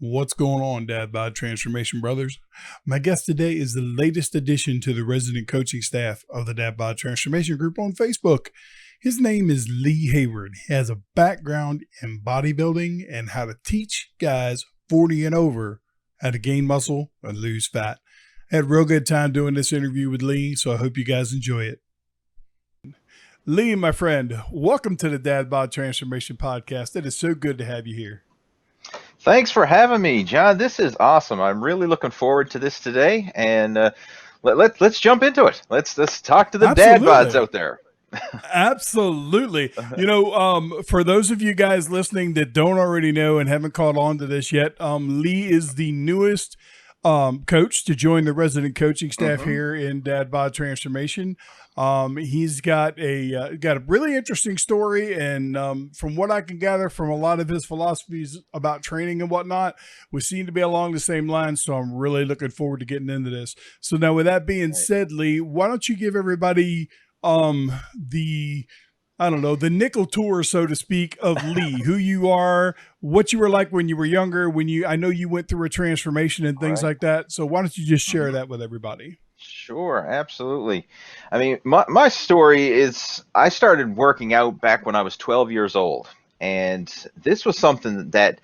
What's going on, Dad Bod Transformation Brothers? My guest today is the latest addition to the resident coaching staff of the Dad Bod Transformation Group on Facebook. His name is Lee Hayward. He has a background in bodybuilding and how to teach guys 40 and over how to gain muscle and lose fat. I had a real good time doing this interview with Lee, so I hope you guys enjoy it. Lee, my friend, welcome to the Dad Bod Transformation Podcast. It is so good to have you here. Thanks for having me, John. This is awesome. I'm really looking forward to this today, and let's jump into it. Let's talk to the Absolutely. dad bods out there. Absolutely. For those of you guys listening that don't already know and haven't caught on to this yet, Lee is the newest coach to join the resident coaching staff here in Dad Bod Transformation. He's got a really interesting story, and from what I can gather from a lot of his philosophies about training and whatnot, we seem to be along the same lines. So I'm really looking forward to getting into this. So now, with that being said, Lee, why don't you give everybody the nickel tour, so to speak, of Lee, who you are, what you were like when you were younger, I know you went through a transformation and things like that. So why don't you just share that with everybody? Sure, absolutely. I mean, my story is I started working out back when I was 12 years old. And this was something that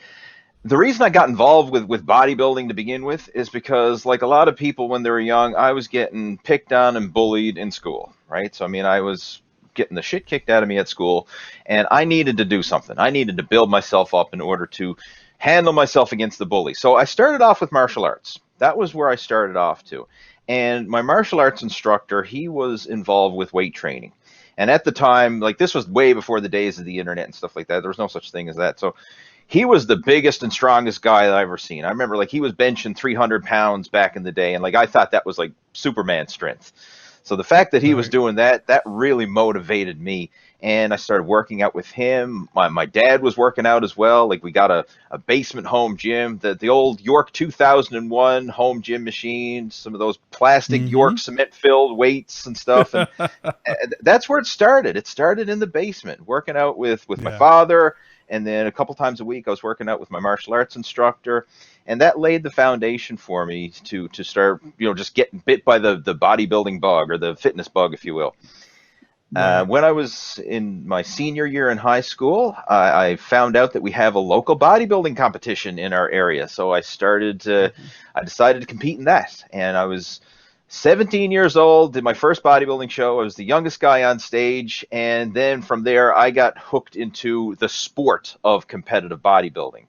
the reason I got involved with bodybuilding to begin with is because, like a lot of people when they were young, I was getting picked on and bullied in school, right? So, I mean, I was getting the shit kicked out of me at school, and I needed to do something. I needed to build myself up in order to handle myself against the bully. So I started off with martial arts. That was where I started off to. And my martial arts instructor, he was involved with weight training. And at the time, like this was way before the days of the internet and stuff like that. There was no such thing as that. So he was the biggest and strongest guy that I've ever seen. I remember like he was benching 300 pounds back in the day. And like I thought that was like Superman strength. So the fact that he was doing that really motivated me. And I started working out with him. My dad was working out as well. Like we got a basement home gym, the old York 2001 home gym machine, some of those plastic York cement filled weights and stuff. And that's where it started. It started in the basement, working out with my father. And then a couple times a week, I was working out with my martial arts instructor. And that laid the foundation for me to start, just getting bit by the bodybuilding bug or the fitness bug, if you will. When I was in my senior year in high school, I found out that we have a local bodybuilding competition in our area. So I decided to compete in that. And I was 17 years old, did my first bodybuilding show. I was the youngest guy on stage. And then from there, I got hooked into the sport of competitive bodybuilding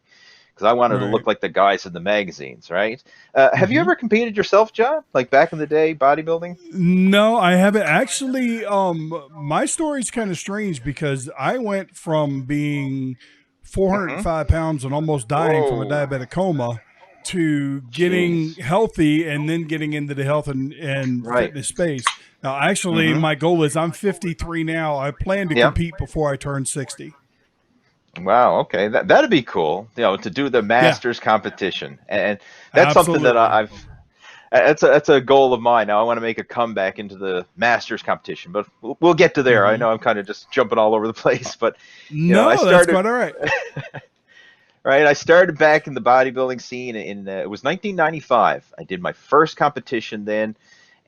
because I wanted to look like the guys in the magazines, right? Have you ever competed yourself, John? Like back in the day, bodybuilding? No, I haven't. Actually, my story's kind of strange because I went from being 405 pounds and almost dying from a diabetic coma to getting healthy and then getting into the health and fitness space. Now, actually, my goal is I'm 53 now. I plan to compete before I turn 60. Wow. Okay. That'd be cool. To do the Masters competition, and that's something that that's a goal of mine. Now I want to make a comeback into the Masters competition, but we'll get to there. I know I'm kind of just jumping all over the place, but I started, that's quite all right. Right. I started back in the bodybuilding scene it was 1995. I did my first competition then.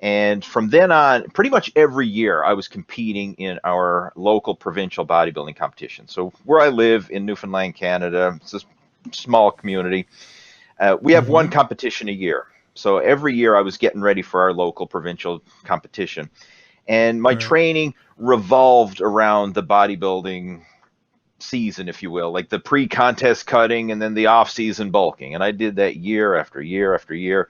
And from then on, pretty much every year, I was competing in our local provincial bodybuilding competition. So where I live in Newfoundland, Canada, it's a small community. We have one competition a year. So every year I was getting ready for our local provincial competition. And my training revolved around the bodybuilding season, if you will, like the pre-contest cutting and then the off-season bulking. And I did that year after year after year.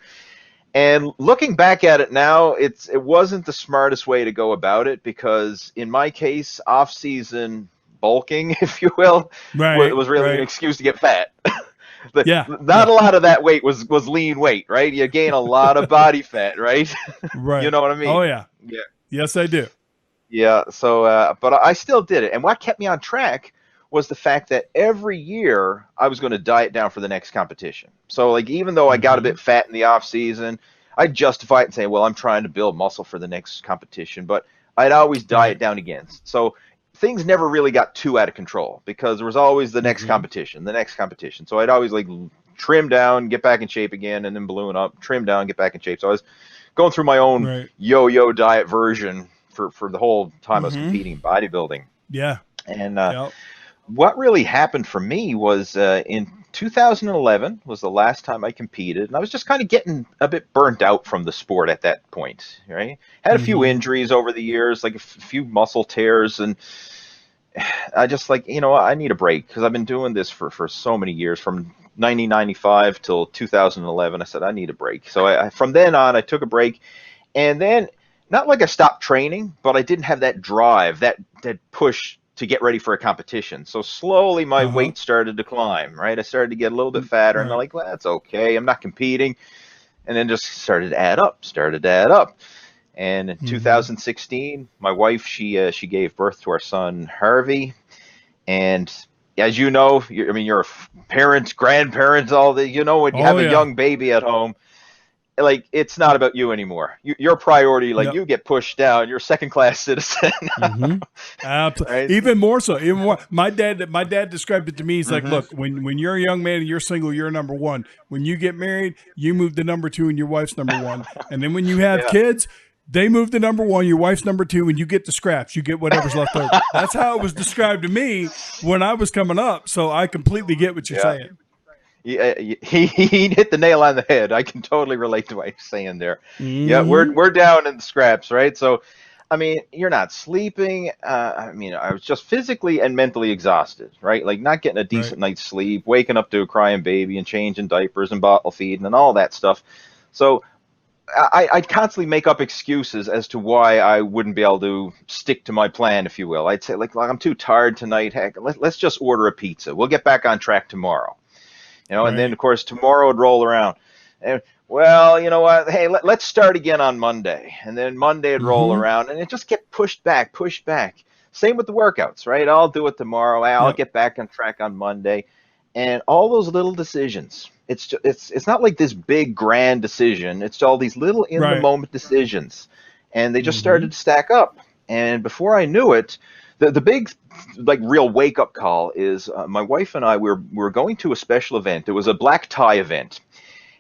And looking back at it now, it wasn't the smartest way to go about it because in my case, off-season bulking, if you will, was really an excuse to get fat. Not a lot of that weight was lean weight, right? You gain a lot of body fat, right? Right. You know what I mean? Oh, yeah. Yeah. Yes, I do. Yeah. So, but I still did it. And what kept me on track was the fact that every year I was going to diet down for the next competition. So like, even though I got a bit fat in the off season, I'd justify it and say, well, I'm trying to build muscle for the next competition, but I'd always diet down again. So things never really got too out of control because there was always the next competition, the next competition. So I'd always like trim down, get back in shape again, and then balloon up, trim down, get back in shape. So I was going through my own Right. yo-yo diet version for the whole time I was Mm-hmm. competing in bodybuilding. Yeah. And Yep. what really happened for me was in 2011 was the last time I competed, and I was just kind of getting a bit burnt out from the sport at that point. Right, had a few Mm-hmm. injuries over the years, like a few muscle tears, and I just like, I need a break because I've been doing this for so many years, from 1995 till 2011. I said I need a break, so from then on I took a break, and then not like I stopped training, but I didn't have that drive, that push to get ready for a competition. So slowly my Uh-huh. weight started to climb, right? I started to get a little bit fatter, and I'm Right. like, well, that's okay. I'm not competing. And then just started to add up. And in Mm-hmm. 2016, my wife, she gave birth to our son Harvey, and as you know, I mean, you're parents, grandparents, all the, when you Oh have a yeah. young baby at home, like it's not about you anymore. Your priority, like Yep. you get pushed down. You're a second class citizen, Mm-hmm. Absolutely. right? Even more so. Even more. My dad described it to me. He's like, Mm-hmm. look, when you're a young man and you're single, you're number one. When you get married, you move to number two, and your wife's number one. And then when you have Yeah. kids, they move to number one, your wife's number two, and you get the scraps. You get whatever's left over. That's how it was described to me when I was coming up. So I completely get what you're Yeah. saying. Yeah, he hit the nail on the head. I can totally relate to what you're saying there. Yeah, we're Mm-hmm. we're down in the scraps, right? So, I mean, you're not sleeping. I mean, I was just physically and mentally exhausted, right? Like not getting a Right. decent night's sleep, waking up to a crying baby and changing diapers and bottle feeding and all that stuff. So I'd constantly make up excuses as to why I wouldn't be able to stick to my plan, if you will. I'd say like I'm too tired tonight. Heck, let's just order a pizza. We'll get back on track tomorrow. And then Right. of course tomorrow would roll around, and well, you know what? Hey, let's start again on Monday, and then Monday would roll Mm-hmm. around, and it just get pushed back, pushed back. Same with the workouts, right? I'll do it tomorrow. I'll Yep. get back on track on Monday, and all those little decisions. It's not like this big grand decision. It's all these little in the Right. moment decisions, and they just Mm-hmm. started to stack up. And before I knew it, the big like real wake up call is my wife and I we were going to a special event. It was a black tie event,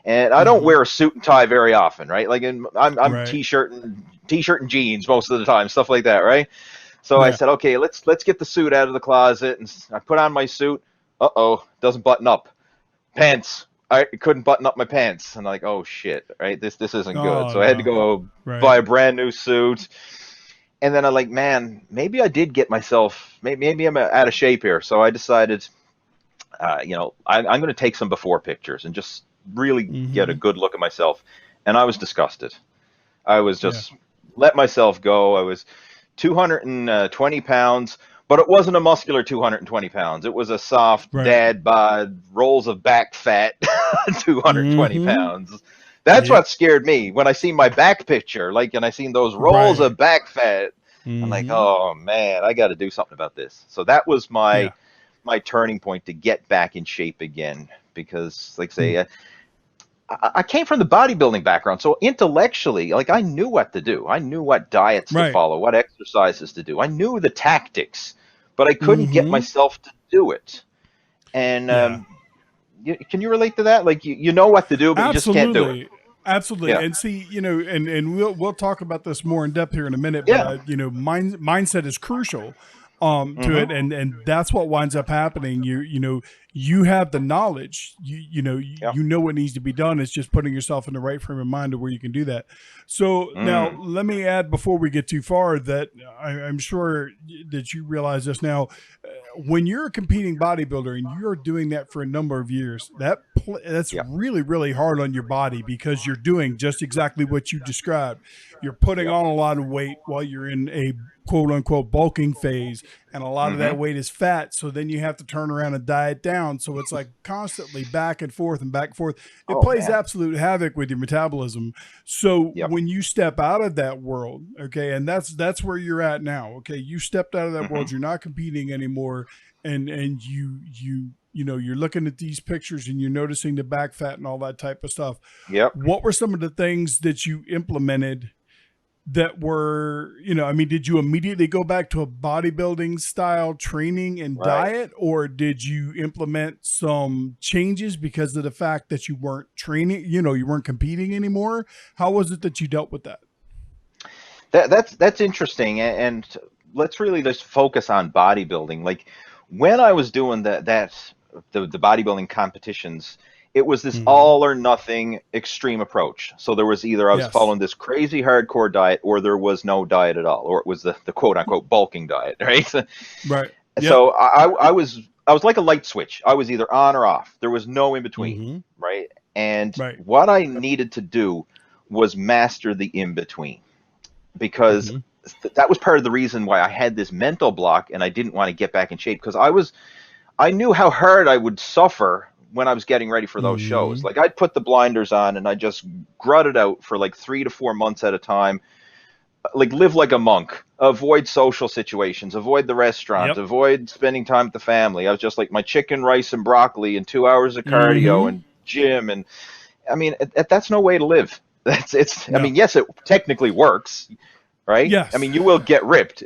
and I don't Mm-hmm. wear a suit and tie very often, right? Like I'm Right. t-shirt and jeans most of the time, stuff like that, right? So I Yeah. said, okay, let's get the suit out of the closet, and I put on my suit. Uh-oh, doesn't button up. Pants. I couldn't button up my pants, and I'm like, oh shit, right? This isn't good. Oh So I had to no. go Right. buy a brand new suit, and then I'm like, man, maybe I did get myself, maybe I'm out of shape here. So I decided, I'm going to take some before pictures and just really get a Mm-hmm. good look at myself. And I was disgusted. I was Yeah. just let myself go. I was 220 pounds, but it wasn't a muscular 220 pounds. It was a soft Right. dad bod, rolls of back fat 220 Mm-hmm. pounds. That's Yep. what scared me when I seen my back picture, like, and I seen those rolls Right. of back fat. I'm like, Mm-hmm. oh man, I got to do something about this. So that was Yeah. my turning point to get back in shape again. Because, like, Mm. say, I came from the bodybuilding background, so intellectually, like, I knew what to do. I knew what diets to Right. follow, what exercises to do. I knew the tactics, but I couldn't get Mm-hmm. myself to do it. And Yeah. can you relate to that? Like, you know what to do, but you just can't do it. Absolutely. Absolutely. Yeah. And see, and we'll talk about this more in depth here in a minute, but Yeah. mindset is crucial to Mm-hmm. it, and that's what winds up happening. You have the knowledge. Yeah. You know what needs to be done. It's just putting yourself in the right frame of mind to where you can do that. So now Mm. let me add before we get too far that I'm sure that you realize this now. When you're a competing bodybuilder and you're doing that for a number of years, that's Yeah. really really hard on your body because you're doing just exactly what you described. You're putting Yeah. on a lot of weight while you're in a quote unquote bulking phase, and a lot of Mm-hmm. that weight is fat. So then you have to turn around and diet down. So it's like constantly back and forth and back and forth. It Oh plays man. absolute havoc with your metabolism. So Yep. when you step out of that world, okay, and that's where you're at now. Okay, you stepped out of that Mm-hmm. world. You're not competing anymore, and you're looking at these pictures and you're noticing the back fat and all that type of stuff. Yep. What were some of the things that you implemented that were, I mean, did you immediately go back to a bodybuilding style training and Right. diet, or did you implement some changes because of the fact that you weren't training, you weren't competing anymore? How was it that you dealt with that? That's interesting, and let's really just focus on bodybuilding. Like when I was doing the bodybuilding competitions, it was this Mm-hmm. all or nothing extreme approach. So there was either I was Yes. following this crazy hardcore diet, or there was no diet at all, or it was the quote unquote bulking diet, right? Right. Yep. So I was like a light switch. I was either on or off. There was no in between, Mm-hmm. right? And Right. what I needed to do was master the in between, because Mm-hmm. that was part of the reason why I had this mental block and I didn't want to get back in shape, because I knew how hard I would suffer when I was getting ready for those shows. Mm-hmm. Like I'd put the blinders on and I just grutted out for like 3 to 4 months at a time, like live like a monk, avoid social situations, avoid the restaurants, Yep. avoid spending time with the family. I was just like my chicken, rice, and broccoli, and 2 hours of cardio Mm-hmm. and gym. And I mean, that's no way to live. I No. mean, yes, it technically works, right? I Yes. mean, you will get ripped.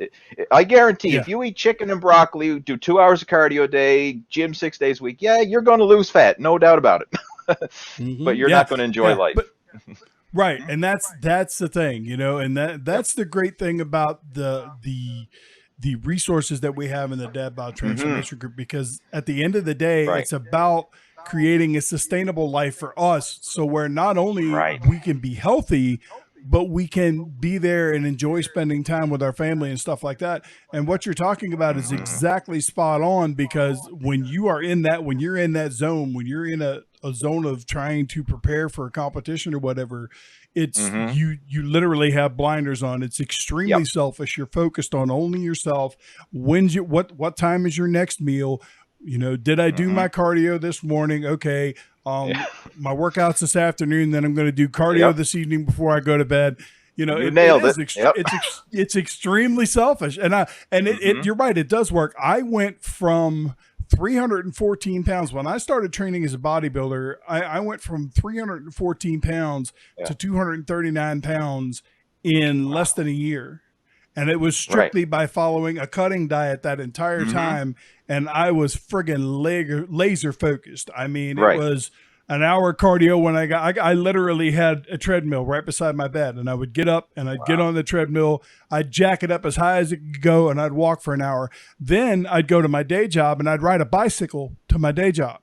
I guarantee if Yeah. you eat chicken and broccoli, do 2 hours of cardio a day, gym 6 days a week, yeah, you're going to lose fat, no doubt about it. But Mm-hmm. you're Yeah. not going to enjoy Yeah. life. But right, and that's the thing, and Yep. that's the great thing about the resources that we have in the Dad Bod Hmm. Transformation Group, because at the end of the day, Right. it's about creating a sustainable life for us, so where not only Right. we can be healthy, but we can be there and enjoy spending time with our family and stuff like that. And what you're talking about is Hmm. exactly spot on, because when you're in that zone, when you're in a zone of trying to prepare for a competition or whatever, it's Hmm. you literally have blinders on. It's extremely Yep. selfish. You're focused on only yourself. When's you what time is your next meal? Did I do Hmm. my cardio this morning? Okay. Yeah. My workouts this afternoon, then I'm going to do cardio Yep. this evening before I go to bed. You It nailed is it. Yep. it's extremely selfish, and Hmm. you're right, it does work. I went from 314 pounds when I started training as a bodybuilder. I went from 314 pounds Yeah. to 239 pounds in less Wow. than a year, and it was Right. strictly by following a cutting diet that entire Hmm. time. And I was friggin' laser focused. I mean, it Right. was an hour cardio when I literally had a treadmill right beside my bed, and I would get up and I'd get Wow. on the treadmill. I'd jack it up as high as it could go, and I'd walk for an hour. Then I'd go to my day job and I'd ride a bicycle to my day job.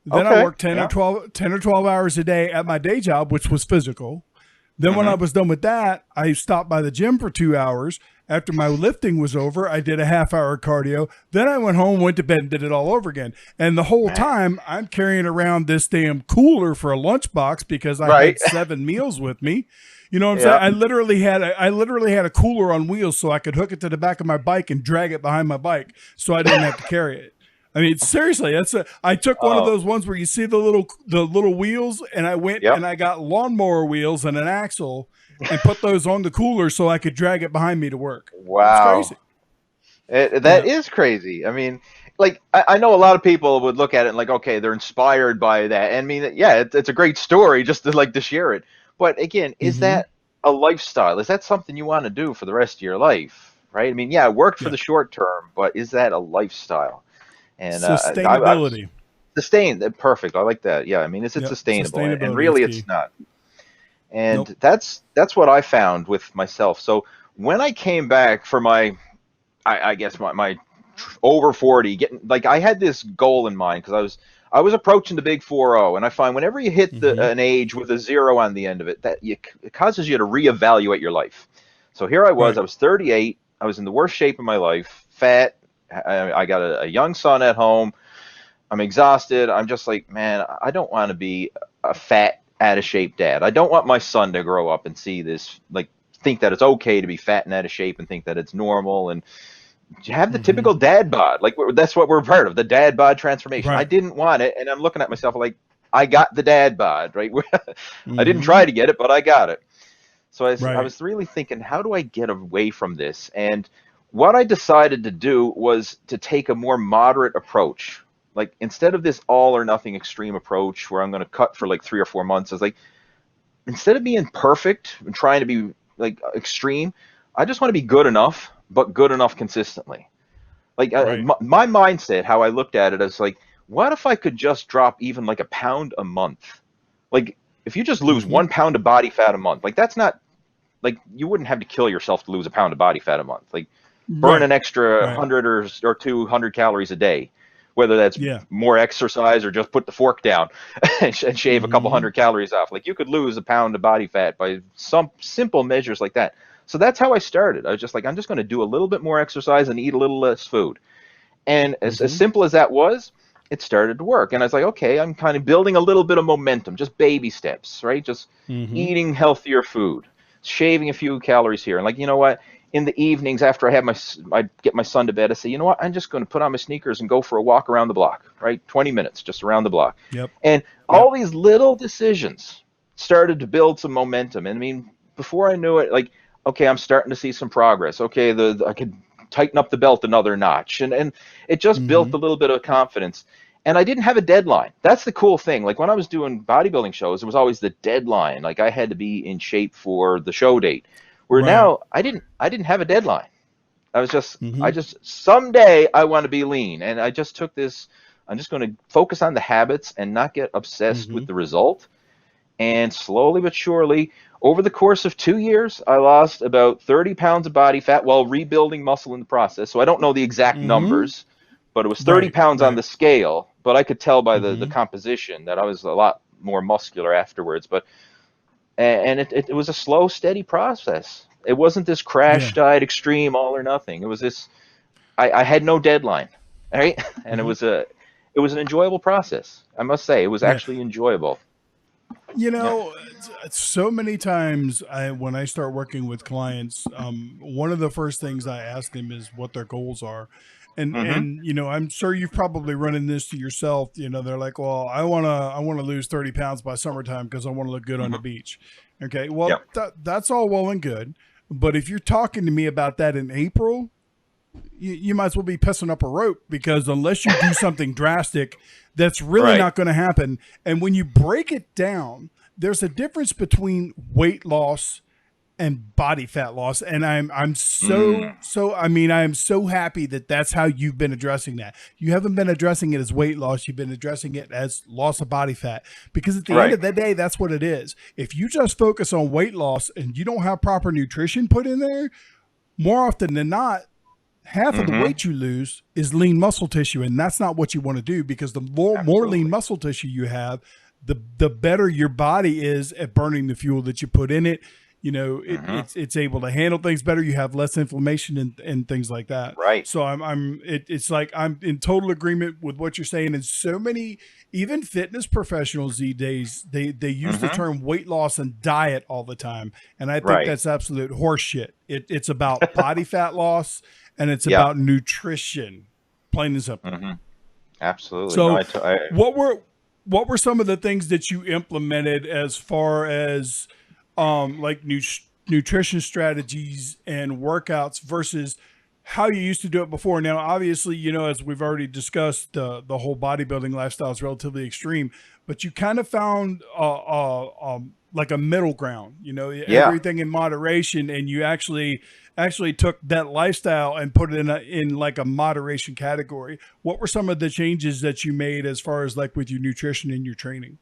Then I Okay. worked 10 or Yeah. 12 10 or 12 hours a day at my day job, which was physical. Then when I Hmm. was done with that, I stopped by the gym for 2 hours. After my lifting was over, I did a half hour cardio. Then I went home, went to bed, and did it all over again. And the whole Man. time, I'm carrying around this damn cooler for a lunchbox because I Right. had 7 meals with me. You know what I'm saying? Yeah. I literally had a cooler on wheels so I could hook it to the back of my bike and drag it behind my bike so I didn't have to carry it. I mean, seriously, I took one of Oh. those ones where you see the little wheels, and I went Yep. and I got lawnmower wheels and an axle and put those on the cooler so I could drag it behind me to work. It was Wow. crazy. That Yeah. is crazy. I mean, like I know a lot of people would look at it and like, okay, they're inspired by that. And I mean, yeah, it's a great story just to share it. But again, is Mm-hmm. that a lifestyle? Is that something you want to do for the rest of your life? Right? I mean, yeah, it worked for Yeah. the short term, but is that a lifestyle? And I was Sustainability. sustained. Perfect. I like that. Yeah, I mean, is it Yep. sustainable? And Sustainability is really, key. it's not. And Nope. that's what I found with myself. So when I came back for I guess my over 40, getting like I had this goal in mind because I was approaching the big 40, and I find whenever you hit Mm-hmm. an age with a zero on the end of it, it causes you to reevaluate your life. So here I Right. was 38, I was in the worst shape of my life, fat, I got a young son at home, I'm exhausted. I'm just like, man, I don't want to be a fat, out of shape dad. I don't want my son to grow up and see this, like, think that it's okay to be fat and out of shape and think that it's normal and have the Mm-hmm. typical dad bod. Like, that's what we're part of, the dad bod transformation. I Right. didn't want it, and I'm looking at myself like, I got the dad bod, right? I didn't Mm-hmm. try to get it, but I got it. So I Right. was really thinking, how do I get away from this? And what I decided to do was to take a more moderate approach. Like instead of this all or nothing extreme approach where I'm going to cut for like 3 or 4 months, I was like, instead of being perfect and trying to be like extreme. I just want to be good enough, but good enough consistently. Like Right. my mindset, how I looked at it, is like, what if I could just drop even like a pound a month? Like, if you just lose Mm-hmm. 1 pound of body fat a month, like that's not like you wouldn't have to kill yourself to lose a pound of body fat a month. Like, burn Right. an extra Right. 100 or 200 calories a day, whether that's Yeah. more exercise or just put the fork down and shave a couple Mm-hmm. hundred calories off. Like, you could lose a pound of body fat by some simple measures like that. So that's how I started. I was just like, I'm just going to do a little bit more exercise and eat a little less food. And as Mm-hmm. simple as that was, it started to work. And I was like, okay, I'm kind of building a little bit of momentum, just baby steps, right? Just Mm-hmm. eating healthier food, shaving a few calories here. And like, you know what? In the evenings after I get my son to bed, I say, you know what? I'm just going to put on my sneakers and go for a walk around the block, right? 20 minutes just around the block. Yep. And Yep. all these little decisions started to build some momentum. And I mean, before I knew it, like, okay, I'm starting to see some progress. Okay, I could tighten up the belt another notch, and it just built Mm-hmm. a little bit of confidence. And I didn't have a deadline. That's the cool thing. Like, when I was doing bodybuilding shows, it was always the deadline. Like, I had to be in shape for the show date. Where Right. now I didn't have a deadline. I Mm-hmm. just someday I want to be lean, and I just took this. I'm just going to focus on the habits and not get obsessed Mm-hmm. with the result. And slowly but surely, over the course of 2 years, I lost about 30 pounds of body fat while rebuilding muscle in the process. So I don't know the exact Mm-hmm. numbers, but it was 30 Right. pounds on Right. the scale. But I could tell by the Mm-hmm. composition that I was a lot more muscular afterwards. But and it was a slow, steady process. It wasn't this crash Yeah. diet extreme all or nothing. It was this. I had no deadline, right? And Mm-hmm. it was an enjoyable process. I must say, it was Yeah. actually enjoyable. You Yeah. know, so many times when I start working with clients, one of the first things I ask them is what their goals are. Mm-hmm. And I'm sure you've probably run in this to yourself. They're like, well, I wanna lose 30 pounds by summertime because I want to look good on the Mm-hmm. beach. Okay, well, Yep. that's all well and good, but if you're talking to me about that in April, you might as well be pissing up a rope, because unless you do something drastic, that's really Right. not going to happen. And when you break it down, there's a difference between weight loss and body fat loss. And I'm Mm. I am so happy that that's how you've been addressing that. You haven't been addressing it as weight loss, you've been addressing it as loss of body fat, because at the end Right. of the day, that's what it is. If you just focus on weight loss and you don't have proper nutrition put in there, more often than not, half of the Mm-hmm. weight you lose is lean muscle tissue, and that's not what you want to do, because the more lean Absolutely. muscle tissue you have, the better your body is at burning the fuel that you put in it. Mm-hmm. It's able to handle things better. You have less inflammation and things like that. Right. So it's like I'm in total agreement with what you're saying. And so many, even fitness professionals these days, they use the Mm-hmm. term weight loss and diet all the time, and I think Right. that's absolute horseshit. It's about body fat loss, and it's Yeah. about nutrition, plain and simple. Mm-hmm. Absolutely. No, So, I what were what were some of the things that you implemented as far as like nutrition strategies and workouts versus how you used to do it before? Now, obviously, as we've already discussed, the whole bodybuilding lifestyle is relatively extreme, but you kind of found like a middle ground. yeah. Everything in moderation, and you actually took that lifestyle and put it in like a moderation category. What were some of the changes that you made as far as like with your nutrition and your training?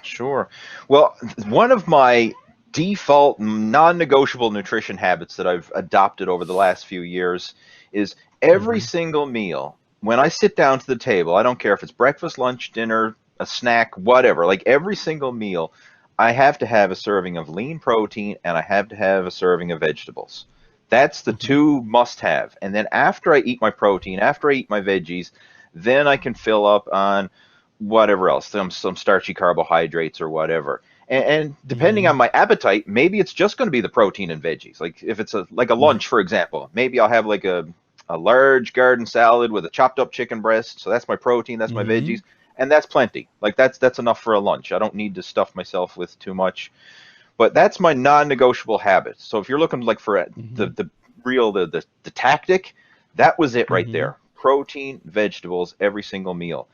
Sure. Well, one of my default non-negotiable nutrition habits that I've adopted over the last few years is every Mm-hmm. single meal, when I sit down to the table, I don't care if it's breakfast, lunch, dinner, a snack, whatever, like every single meal, I have to have a serving of lean protein and I have to have a serving of vegetables. That's the Mm-hmm. two must have. And then after I eat my protein, after I eat my veggies, then I can fill up on whatever else, some starchy carbohydrates or whatever. And depending Mm-hmm. on my appetite, maybe it's just going to be the protein and veggies. Like, if it's a Right. lunch, for example, maybe I'll have like a large garden salad with a chopped up chicken breast. So that's my protein, that's my Mm-hmm. veggies, and that's plenty. Like, that's enough for a lunch. I don't need to stuff myself with too much. But that's my non-negotiable habit. So if you're looking like for Mm-hmm. the real the tactic, that was it right Mm-hmm. there. Protein, vegetables, every single meal.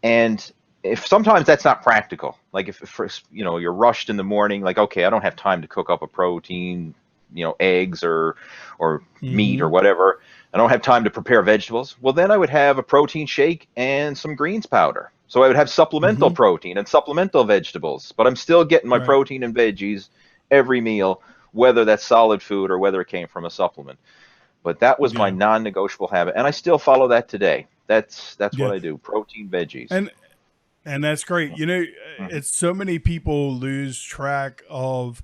And if sometimes that's not practical, like if you're rushed in the morning, like, okay, I don't have time to cook up a protein eggs or meat or Mm-hmm. whatever. I don't have time to prepare vegetables. Well, then I would have a protein shake and some greens powder. So I would have supplemental Mm-hmm. protein and supplemental vegetables, but I'm still getting my Right. protein and veggies every meal, whether that's solid food or whether it came from a supplement. But that was my Yeah. non-negotiable habit, and I still follow that today. That's what Yeah. I do: protein, veggies. And And that's great. Mhm. It's so many people lose track of.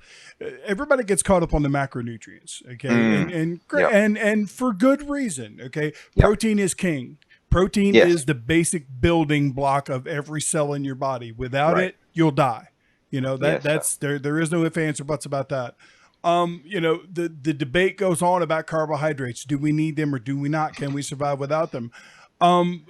Everybody gets caught up on the macronutrients, okay, Mm. Yep. and for good reason, okay. Yep. Protein is king. Protein Yes. is the basic building block of every cell in your body. Without Right. it, you'll die. Yes. That's there. There is no ifs, ands, or buts about that. The debate goes on about carbohydrates. Do we need them or do we not? Can we survive without them? Um,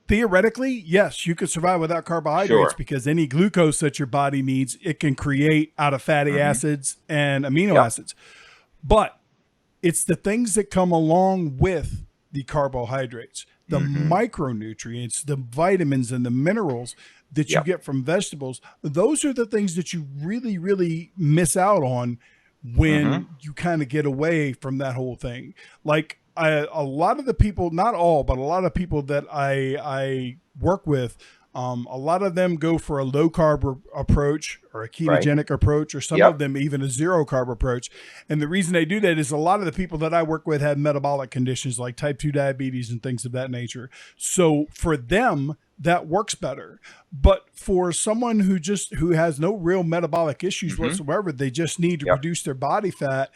Theoretically, yes, you could survive without carbohydrates Sure. because any glucose that your body needs, it can create out of fatty Hmm. acids and amino Yep. acids. But it's the things that come along with the carbohydrates, the Hmm. micronutrients, the vitamins and the minerals that you Yep. get from vegetables. Those are the things that you really, really miss out on when Hmm. you kind of get away from that whole thing. Like a lot of the people, not all, but a lot of people that I work with, a lot of them go for a low carb approach or a Right. ketogenic approach, or some of Yep. them even a zero carb approach. And the reason they do that is a lot of the people that I work with have metabolic conditions like type 2 diabetes and things of that nature. So for them, that works better. But for someone who has no real metabolic issues Hmm. whatsoever, they just need to Yep. reduce their body fat.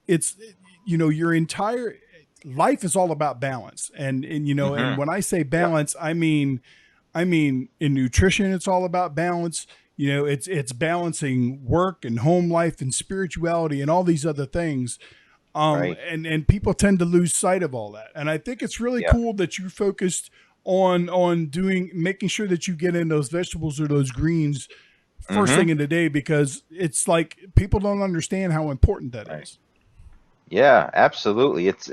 It's your entire life is all about balance. And Hmm. when I say Yep. balance, I mean in nutrition it's all about balance. It's balancing work and home life and spirituality and all these other things. Right. And people tend to lose sight of all that. And I think it's really Yep. cool that you focused on doing making sure that you get in those vegetables or those greens first Hmm. thing in the day, because it's like people don't understand how important that Right. is. Yeah. Absolutely. It's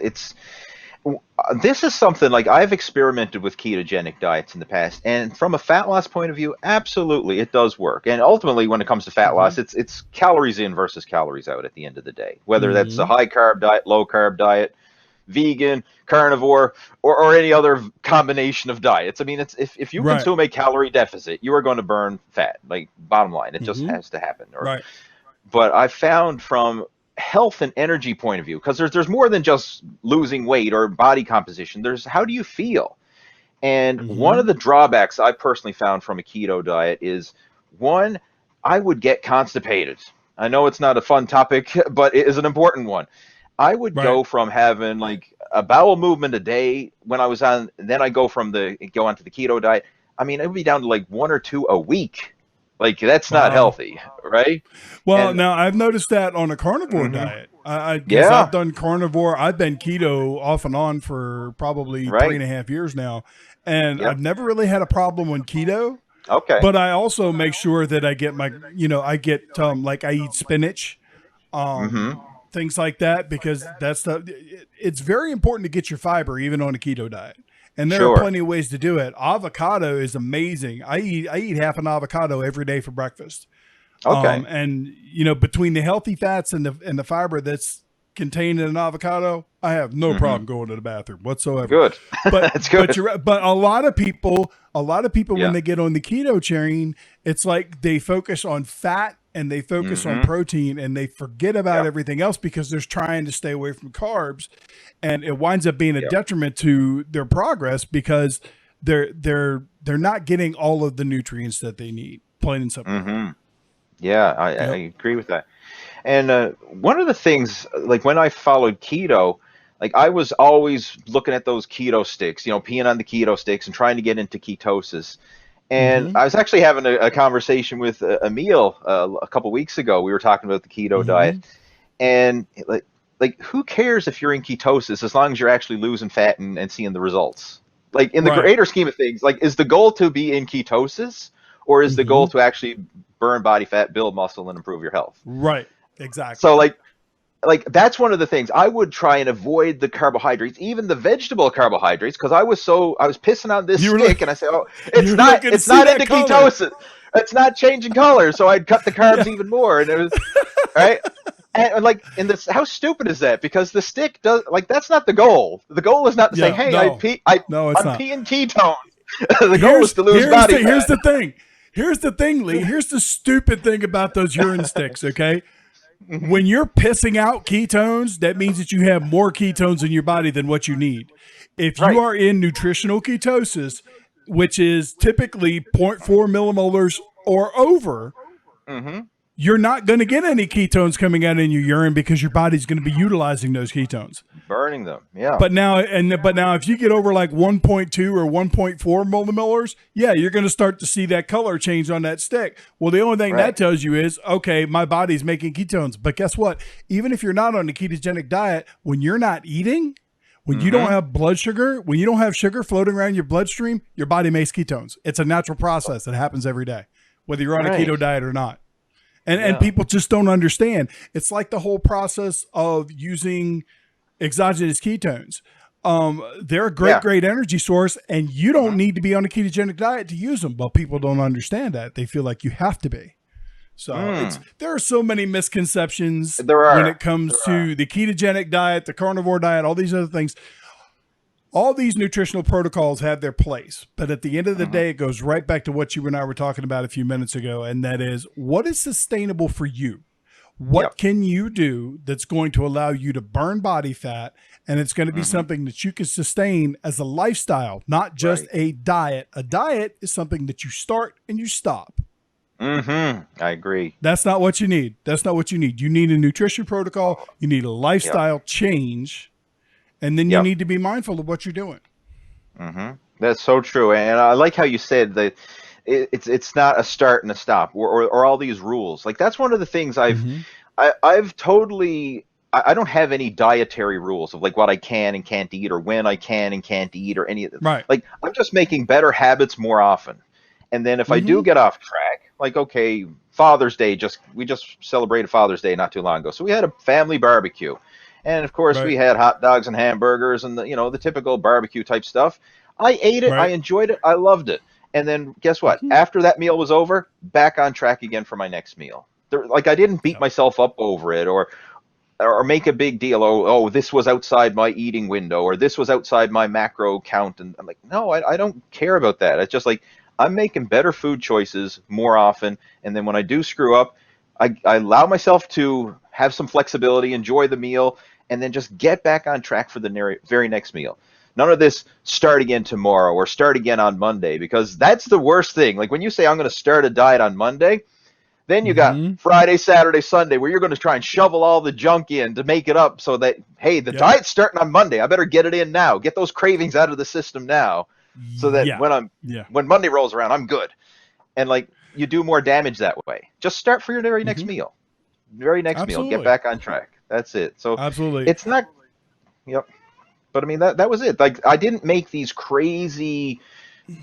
this is something like I've experimented with ketogenic diets in the past, and from a fat loss point of view, absolutely it does work. And ultimately, when it comes to fat Mm-hmm. loss, it's calories in versus calories out at the end of the day. Whether that's a Mm-hmm. high carb diet, low carb diet, vegan, carnivore, or any other combination of diets. I mean, it's if you Right. consume a calorie deficit, you are going to burn fat. Like bottom line, it just Mm-hmm. has to happen. Or Right. but I found from health and energy point of view, because there's more than just losing weight or body composition. There's how do you feel? And one Mm-hmm. of the drawbacks I personally found from a keto diet is one, I would get constipated. I know it's not a fun topic, but it is an important one. I would Right. go from having like a bowel movement a day when I was on, then I go onto the keto diet. I mean, it would be down to like one or two a week. Like that's not Wow. healthy, right? Well, And now I've noticed that on a carnivore hmm diet. I because I've yeah, done carnivore. I've been keto off and on for probably three right. and a half years now, and Yep. I've never really had a problem on keto. Okay. But I also make sure that I get I get like I eat spinach, Hmm. things like that, because it's very important to get your fiber even on a keto diet. And there are Sure. plenty of ways to do it. Avocado is amazing. I eat half an avocado every day for breakfast. Okay. And between the healthy fats and the fiber that's contained in an avocado, I have no Hmm. problem going to the bathroom whatsoever. Good. But That's but good. you're right. But a lot of people when Yeah. they get on the keto train, it's like they focus on fat and they focus on Hmm. protein and they forget about Yep. everything else because they're trying to stay away from carbs, and it winds up being a Yep. detriment to their progress because they're not getting all of the nutrients that they need, plain and simple. Hmm. Yeah, I Yep. agree with that. And one of the things, like when I followed keto, like I was always looking at those keto sticks, peeing on the keto sticks and trying to get into ketosis. And Mm-hmm. I was actually having a conversation with Emil a couple weeks ago. We were talking about the keto Mm-hmm. diet, and like who cares if you're in ketosis as long as you're actually losing fat and seeing the results? Like in the Right. greater scheme of things, like is the goal to be in ketosis, or is the Mm-hmm. goal to actually burn body fat, build muscle, and improve your health? Right. Exactly. So like that's one of the things I would try and avoid the carbohydrates, even the vegetable carbohydrates, because I was pissing on this You were stick, and I say, oh, you're looking to it's see not that into color. ketosis, it's not changing color, so I'd cut the Yeah. carbs even more, and it was right. And like in this, how stupid is that? Because the stick does like that's not the goal. The goal is not to say, Yeah, "Hey, no, no, it's I'm not. peeing ketones." The goal is to lose Here's body the here's fat. the thing. Here's the thing, Lee. Here's the stupid thing about those urine sticks. Okay, Hmm. when you're pissing out ketones, that means that you have more ketones in your body than what you need. If you Right. are in nutritional ketosis, which is typically zero point 0.4 millimolars or over, Hmm. you're not going to get any ketones coming out in your urine because your body's going to be utilizing those ketones. Burning them. Yeah. But now if you get over like 1.2 or 1.4 millimolars, yeah, you're going to start to see that color change on that stick. Well, the only thing that Right. tells you is, okay, my body's making ketones. But guess what? Even if you're not on a ketogenic diet, when you're not eating, when you don't Hmm. have blood sugar, when you don't have sugar floating around your bloodstream, your body makes ketones. It's a natural process that happens every day, whether you're on a Right. keto diet or not. And Yeah. people just don't understand. It's like the whole process of using exogenous ketones. They're a great, Yeah. great energy source, and you don't Hmm. need to be on a ketogenic diet to use them. But people don't understand that. They feel like you have to be. So Mm. there are so many misconceptions There when are. it comes There are. to the ketogenic diet, the carnivore diet, all these other things. All these nutritional protocols have their place, but at the end of the Hmm. day, it goes right back to what you and I were talking about a few minutes ago, and that is what is sustainable for you? What Yep. can you do that's going to allow you to burn body fat, and it's going to be Hmm. something that you can sustain as a lifestyle, not just Right. a diet. A diet is something that you start and you stop. Hmm. I agree. That's not what you need. That's not what you need. You need a nutrition protocol, you need a Yep. lifestyle change, and then you Yep. need to be mindful of what you're doing. Hmm. That's so true, and I like how you said that it's not a start and a stop, or all these rules. Like that's one of the things Mm-hmm. I've totally. I don't have any dietary rules of like what I can and can't eat, or when I can and can't eat, or any of them. Right. Like I'm just making better habits more often, and then if I do Mm-hmm. get off track, like okay, Father's Day, we just celebrated Father's Day not too long ago, so we had a family barbecue. And of course, Right. we had hot dogs and hamburgers and the typical barbecue type stuff. I ate it, I Right. enjoyed it, I loved it. And then guess what? Mm-hmm. After that meal was over, back on track again for my next meal. Like I didn't beat Yep. myself up over it or make a big deal. Oh, this was outside my eating window or this was outside my macro count. And I'm like, no, I don't care about that. It's just like I'm making better food choices more often. And then when I do screw up, I allow myself to have some flexibility, enjoy the meal, and then just get back on track for the very next meal. None of this start again tomorrow or start again on Monday, because that's the worst thing. Like when you say I'm going to start a diet on Monday, then you got Mm-hmm. Friday, Saturday, Sunday, where you're going to try and shovel all the junk in to make it up so that, hey, the Yep. diet's starting on Monday. I better get it in now. Get those cravings out of the system now so that Yeah. Yeah. when Monday rolls around, I'm good. And like you do more damage that way. Just start for your very next Mm-hmm. meal. Very next meal. Get Absolutely. back on track. That's it. So Absolutely. it's not, yep. But I mean, that was it. Like I didn't make these crazy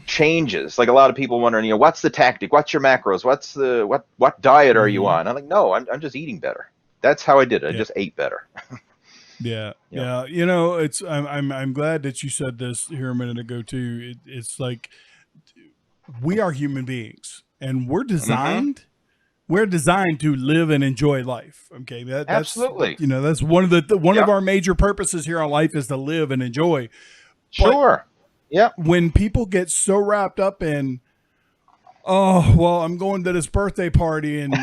changes. Like a lot of people wondering, what's the tactic? What's your macros? What diet are you Mm-hmm. on? I'm like, no, I'm just eating better. That's how I did it. I Yeah. just ate better. Yeah. Yep. Yeah. It's I'm glad that you said this here a minute ago too. It's like we are human beings, and Hmm. we're designed to live and enjoy life. Okay, Absolutely. that's one of one of Yep. our major purposes here on life is to live and enjoy. But Sure. Yep. when people get so wrapped up in, oh well, I'm going to this birthday party, and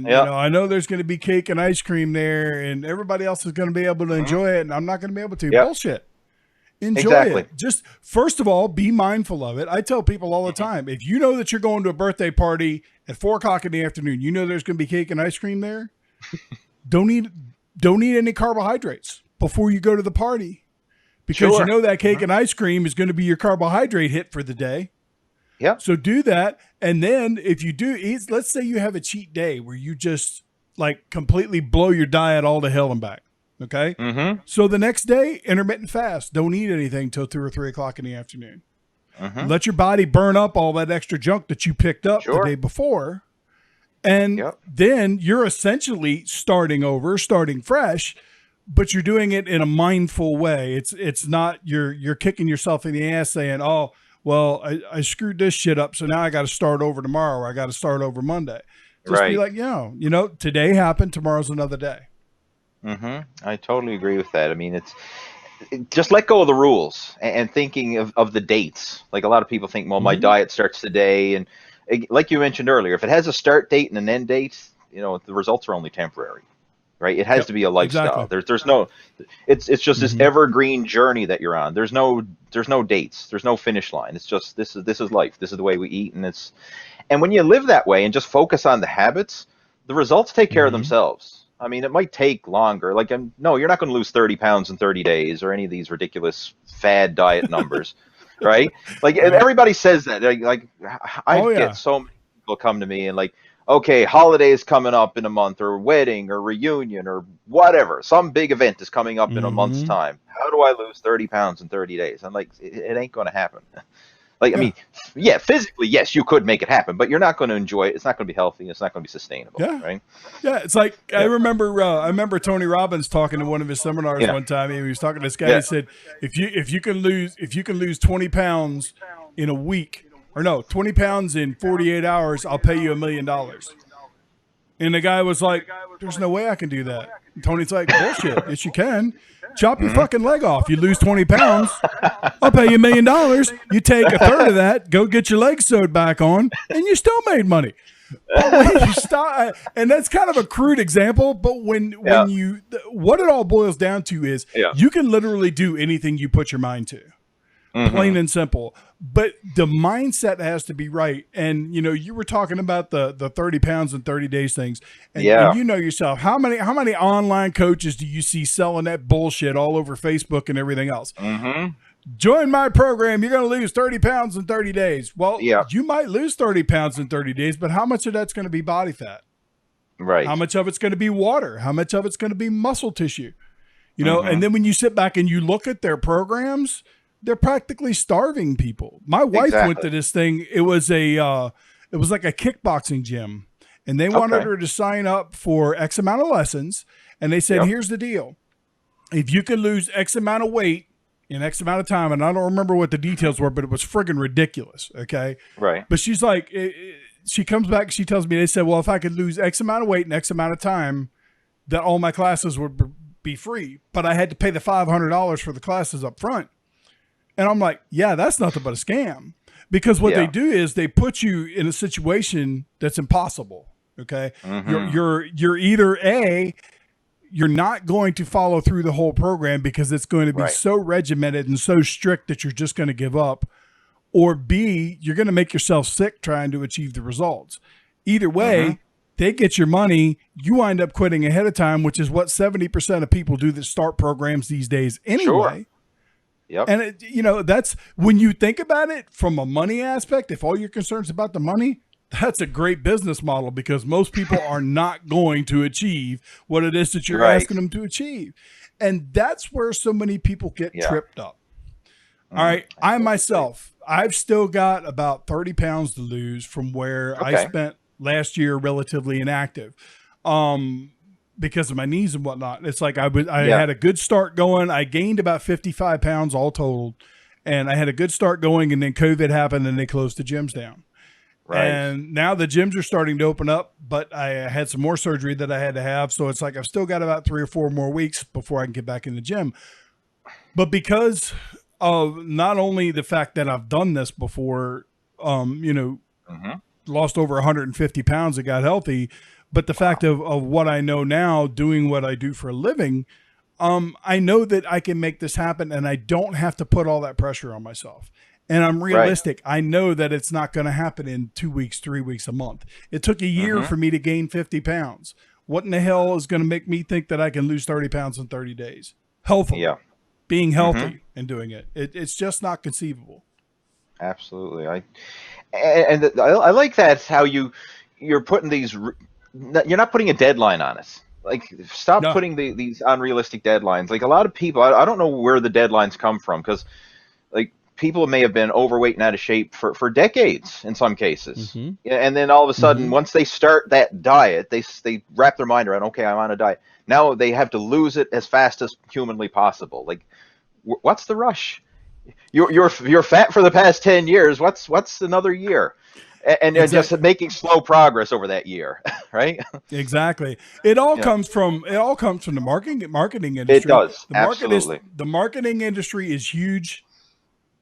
Yep. I know there's going to be cake and ice cream there, and everybody else is going to be able to Hmm. enjoy it, and I'm not going to be able to. Yep. Bullshit. Enjoy Exactly. it. Just first of all, be mindful of it. I tell people all the Hmm. time, if you know that you're going to a birthday party at 4 o'clock in the afternoon, you know there's going to be cake and ice cream there. Don't eat don't eat any carbohydrates before you go to the party, because you Sure. know that cake Hmm. and ice cream is going to be your carbohydrate hit for the day. Yep. So do that, and then if you do eat, let's say you have a cheat day where you just like completely blow your diet all to hell and back. Okay. Hmm. So the next day, intermittent fast. Don't eat anything till 2 or 3 o'clock in the afternoon. Hmm. Let your body burn up all that extra junk that you picked up the day Sure. before. And Yep. then you're essentially starting over, starting fresh, but you're doing it in a mindful way. It's not you're kicking yourself in the ass saying, "Oh, well, I screwed this shit up, so now I got to start over tomorrow, or I got to start over Monday." Just be Right. like, today happened, tomorrow's another day. I totally agree with that. I mean, just let go of the rules and thinking of the dates. Like a lot of people think, well, my Hmm. diet starts today, and like you mentioned earlier, if it has a start date and an end date, the results are only temporary, right? It has Yep, to be a lifestyle. exactly. There's no, it's just this Hmm. evergreen journey that you're on. There's no dates. There's no finish line. It's just this is life. This is the way we eat, and when you live that way and just focus on the habits, the results take care of Hmm. themselves. I mean, it might take longer. Like, no, you're not going to lose 30 pounds in 30 days or any of these ridiculous fad diet numbers, right? Like, and Right. everybody says that. Like I Oh get yeah. so many people come to me and like, okay, holiday is coming up in a month, or wedding, or reunion, or whatever. Some big event is coming up in a month's Hmm. time. How do I lose 30 pounds in 30 days? I'm like, it ain't going to happen. Like, I Yeah. mean, yeah, physically, yes, you could make it happen, but you're not going to enjoy it. It's not going to be healthy. It's not going to be sustainable, Yeah. right? Yeah, it's like Yeah. I remember Tony Robbins talking to one of his seminars Yeah. one time. He was talking to this guy. Yeah. He said, if you can lose 20 pounds in a week, or no, 20 pounds in 48 hours, I'll pay you $1 million. And the guy was like, "There's no way I can do that." And Tony's like, "Bullshit. Yes, you can. Chop your Hmm. fucking leg off. You lose 20 pounds. I'll pay you $1 million. You take a third of that, go get your leg sewed back on, and you still made money." But when you stop, and that's kind of a crude example, but Yeah. what it all boils down to is Yeah. you can literally do anything you put your mind to, Hmm. plain and simple. But the mindset has to be right. And you were talking about the 30 pounds in 30 days things, and Yeah. you know yourself, how many online coaches do you see selling that bullshit all over Facebook and everything else? Hmm. Join my program. You're going to lose 30 pounds in 30 days. Well, Yeah. you might lose 30 pounds in 30 days, but how much of that's going to be body fat? How Right. much of it's going to be water? How much of it's going to be muscle tissue? And Hmm. then when you sit back and you look at their programs, they're practically starving people. My wife went Exactly. to this thing. It was like a kickboxing gym, and they wanted Okay. her to sign up for X amount of lessons. And they said, Yep. here's the deal: if you can lose X amount of weight in X amount of time, and I don't remember what the Hmm. details were, but it was friggin' ridiculous. Okay. Right. But she's like, she comes back, she tells me, they said, well, if I could lose X amount of weight in X amount of time, that all my classes would be free, but I had to pay the $500 for the classes up front. And I'm like, yeah, that's nothing but a scam, because what they Yeah. do is they put you in a situation that's impossible. Okay. You're, Hmm. you're, you're either you're not going to follow through the whole program because it's going to be Right. so regimented and so strict that you're just going to give up, or B, you're going to make yourself sick trying to achieve the results. Either Hmm. way, they get your money, you wind up quitting ahead of time, which is what 70% of people do that start programs these days Sure. anyway. Yep. And that's when you think about it from a money aspect. If all your concerns about the money, that's a great business model, because most people are not going to achieve what it is that you're Right. asking them to achieve. And that's where so many people get Yeah. tripped up. All right. I I totally agree. myself, I've still got about 30 pounds to lose from where I Okay. spent last year relatively inactive. Um, because of my knees and whatnot. It's like I Yeah. had a good start going. I gained about 55 pounds all totaled. And I had a good start going, and then COVID happened and they closed the gyms down. Right. And now the gyms are starting to open up, but I had some more surgery that I had to have. So it's like I've still got about 3 or 4 more weeks before I can get back in the gym. But because of not only the fact that I've done this before, um, you know, Hmm. lost over 150 pounds and got healthy, but the fact Wow. of what I know now, doing what I do for a living, I know that I can make this happen, and I don't have to put all that pressure on myself. And I'm Right. realistic. I know that it's not going to happen in 2 weeks, 3 weeks, a month. It took a year Hmm. for me to gain 50 pounds. What in the hell is going to make me think that I can lose 30 pounds in 30 days? Yeah. Healthily, being Hmm. healthy and doing it. It's just not conceivable. Absolutely. I like that how you're putting you're not putting a deadline on it. Like, stop No. putting these unrealistic deadlines. Like, a lot of people, I don't know where the deadlines come from, because like people may have been overweight and out of shape for decades in some cases. Mm-hmm. Yeah, and then all of a sudden, Mm-hmm. once they start that diet, they wrap their mind around, okay, I'm on a diet. Now they have to lose it as fast as humanly possible. Like, what's the rush? You're fat for the past 10 years. What's another year? and just Exactly. making slow progress over that year, right? Exactly. It all Yeah, comes from the marketing it industry. does absolutely. The marketing industry is huge.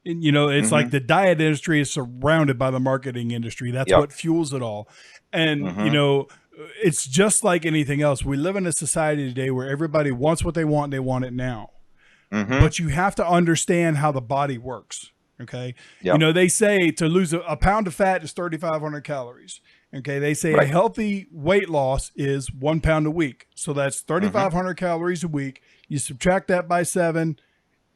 And, it's like Hmm. the diet industry is surrounded by the marketing industry. That's Yep. what fuels it all. And, Hmm. it's just like anything else. We live in a society today where everybody wants what they want and they want it now. Hmm. But you have to understand how the body works. Okay. Yep. They say to lose a pound of fat is 3,500 calories. Okay. They say a Right. healthy weight loss is 1 pound a week. So that's Hmm. 3,500 calories a week. You subtract that by 7,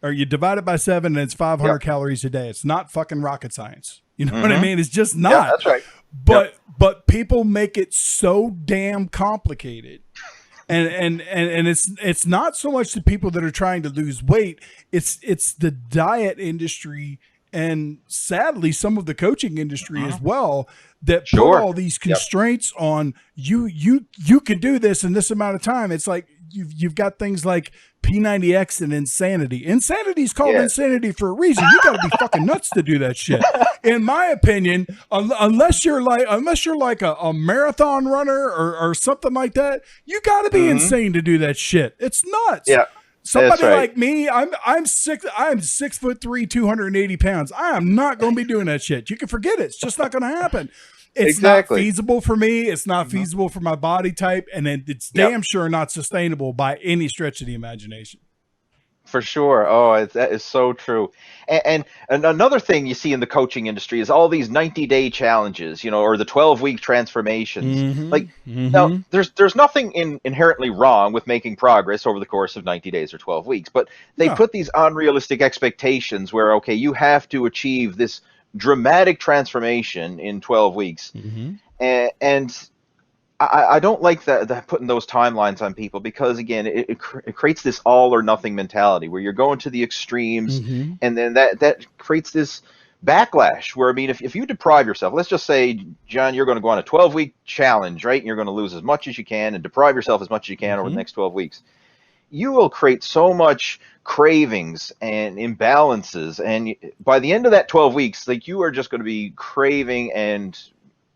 or you divide it by 7, and it's 500 Yep. calories a day. It's not fucking rocket science. You know what I Hmm. mean? It's just Yeah, not. that's right. Yep. But people make it so damn complicated. And it's not so much the people that are trying to lose weight, it's the diet industry, and sadly some of the coaching industry Hmm. as well, that put Sure. all these Yep. constraints on you can do this in this amount of time. It's like you've got things like P90X and insanity. Insanity is called Yeah. insanity for a reason. You got to be fucking nuts to do that shit. In my opinion, unless you're like a marathon runner, or something like that, you got to be Hmm. insane to do that shit. It's nuts. Yeah, that's Somebody right. like me, I'm 6'3", 280 pounds. I am not going to be doing that shit. You can forget it. It's just not going to happen. It's not Exactly. feasible for me. It's not Hmm. feasible for my body type, and it's Yep. damn sure not sustainable by any stretch of the imagination. For sure. Oh, that is so true. And another thing you see in the coaching industry is all these 90-day challenges, or the 12-week transformations. Mm-hmm. Like, now, Mm-hmm. there's nothing inherently wrong with making progress over the course of 90 days or 12 weeks, but they No. put these unrealistic expectations where, okay, you have to achieve this dramatic transformation in 12 weeks. Mm-hmm. And I don't like that putting those timelines on people, because again it creates this all or nothing mentality where you're going to the extremes, Mm-hmm. and then that creates this backlash where, I mean, if you deprive yourself, let's just say, John, you're going to go on a 12-week challenge, right, and you're going to lose as much as you can and deprive yourself as much as you can over the Mm-hmm. next 12 weeks, you will create so much cravings and imbalances, and by the end of that 12 weeks, like, you are just going to be craving and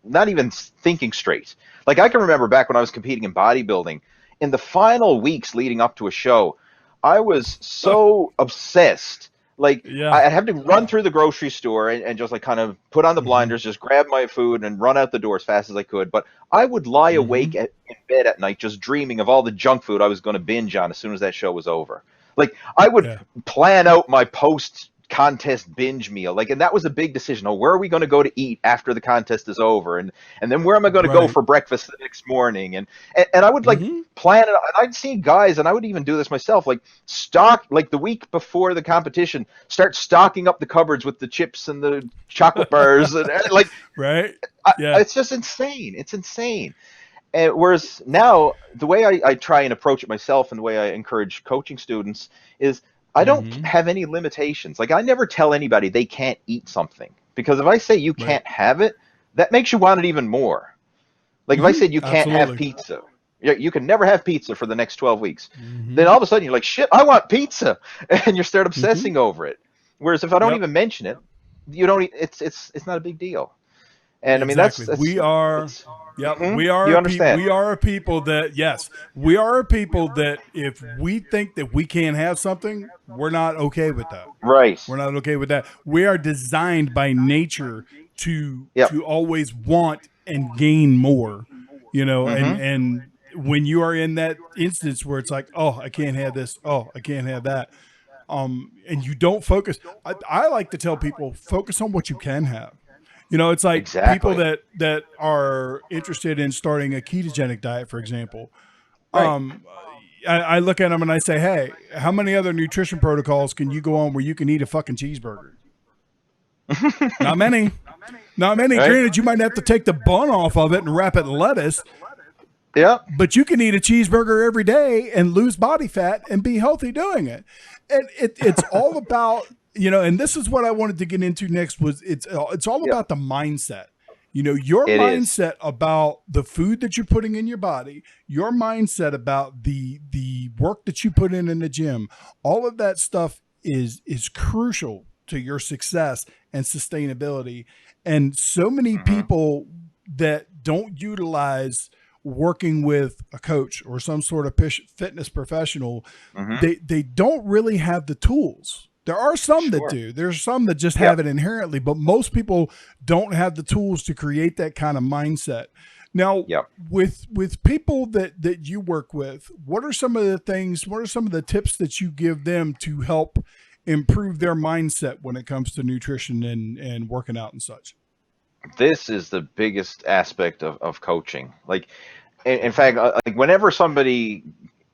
not even thinking straight. Like, I can remember back when I was competing in bodybuilding, in the final weeks leading up to a show, I was so obsessed. Like, Yeah. I'd have to run through the grocery store and just like kind of put on the Mm-hmm. blinders, just grab my food and run out the door as fast as I could. But I would lie Mm-hmm. awake in bed at night just dreaming of all the junk food I was going to binge on as soon as that show was over. Like, I would Yeah. plan out my post contest binge meal, like, and that was a big decision. Oh, where are we going to go to eat after the contest is over, and then where am I going to go Right. for breakfast the next morning, and I would like Mm-hmm. plan it. And I'd see guys, and I would even do this myself, like stock, like the week before the competition, start stocking up the cupboards with the chips and the chocolate bars, and like, Right. Yeah. it's just insane. It's insane. And whereas now, the way I try and approach it myself, and the way I encourage coaching students, is I don't Mm-hmm. have any limitations. Like, I never tell anybody they can't eat something, because if I say you Right. can't have it, that makes you want it even more. Like, if I Mm-hmm. said you can't have Absolutely. pizza, you can never have pizza for the next 12 weeks, then Mm-hmm. all of a sudden you're like, shit, I want pizza, and you start Mm-hmm. obsessing over it. Whereas if I don't Yep. even mention it, you don't. It's not a big deal. And I mean, Exactly. that's We are. it's. Yep. Hmm. You understand, We are a people that, yes, we are a people that if we think that we can't have something, we're not okay with that. right? We're not okay with that. We are designed by nature Yep. to always want and gain more, and Hmm. when you are in that instance where it's like, oh, I can't have this, oh, I can't have that, and you don't focus. I like to tell people, focus on what you can have. It's like people Exactly. that are interested in starting a ketogenic diet, for example. Right. Um, I look at them and I say, hey, how many other nutrition protocols can you go on where you can eat a fucking cheeseburger? Not many. Not many. Right. Granted, you might have to take the bun off of it and wrap it in lettuce, Yep. but you can eat a cheeseburger every day and lose body fat and be healthy doing it. And it's all about, and this is what I wanted to get into next, was it's all Yep. about the mindset. Your It is. mindset about the food that you're putting in your body, your mindset about the work that you put in the gym, all of that stuff is crucial to your success and sustainability. And so many Mm-hmm. people that don't utilize working with a coach or some sort of fitness professional, Mm-hmm. they don't really have the tools. There are some that Sure. do. There's some that just have Yep. it inherently, but most people don't have the tools to create that kind of mindset. Now, Yep. with people that you work with, what are some of the things, what are some of the tips that you give them to help improve their mindset when it comes to nutrition and working out and such? This is the biggest aspect of coaching. Like, in fact, like whenever somebody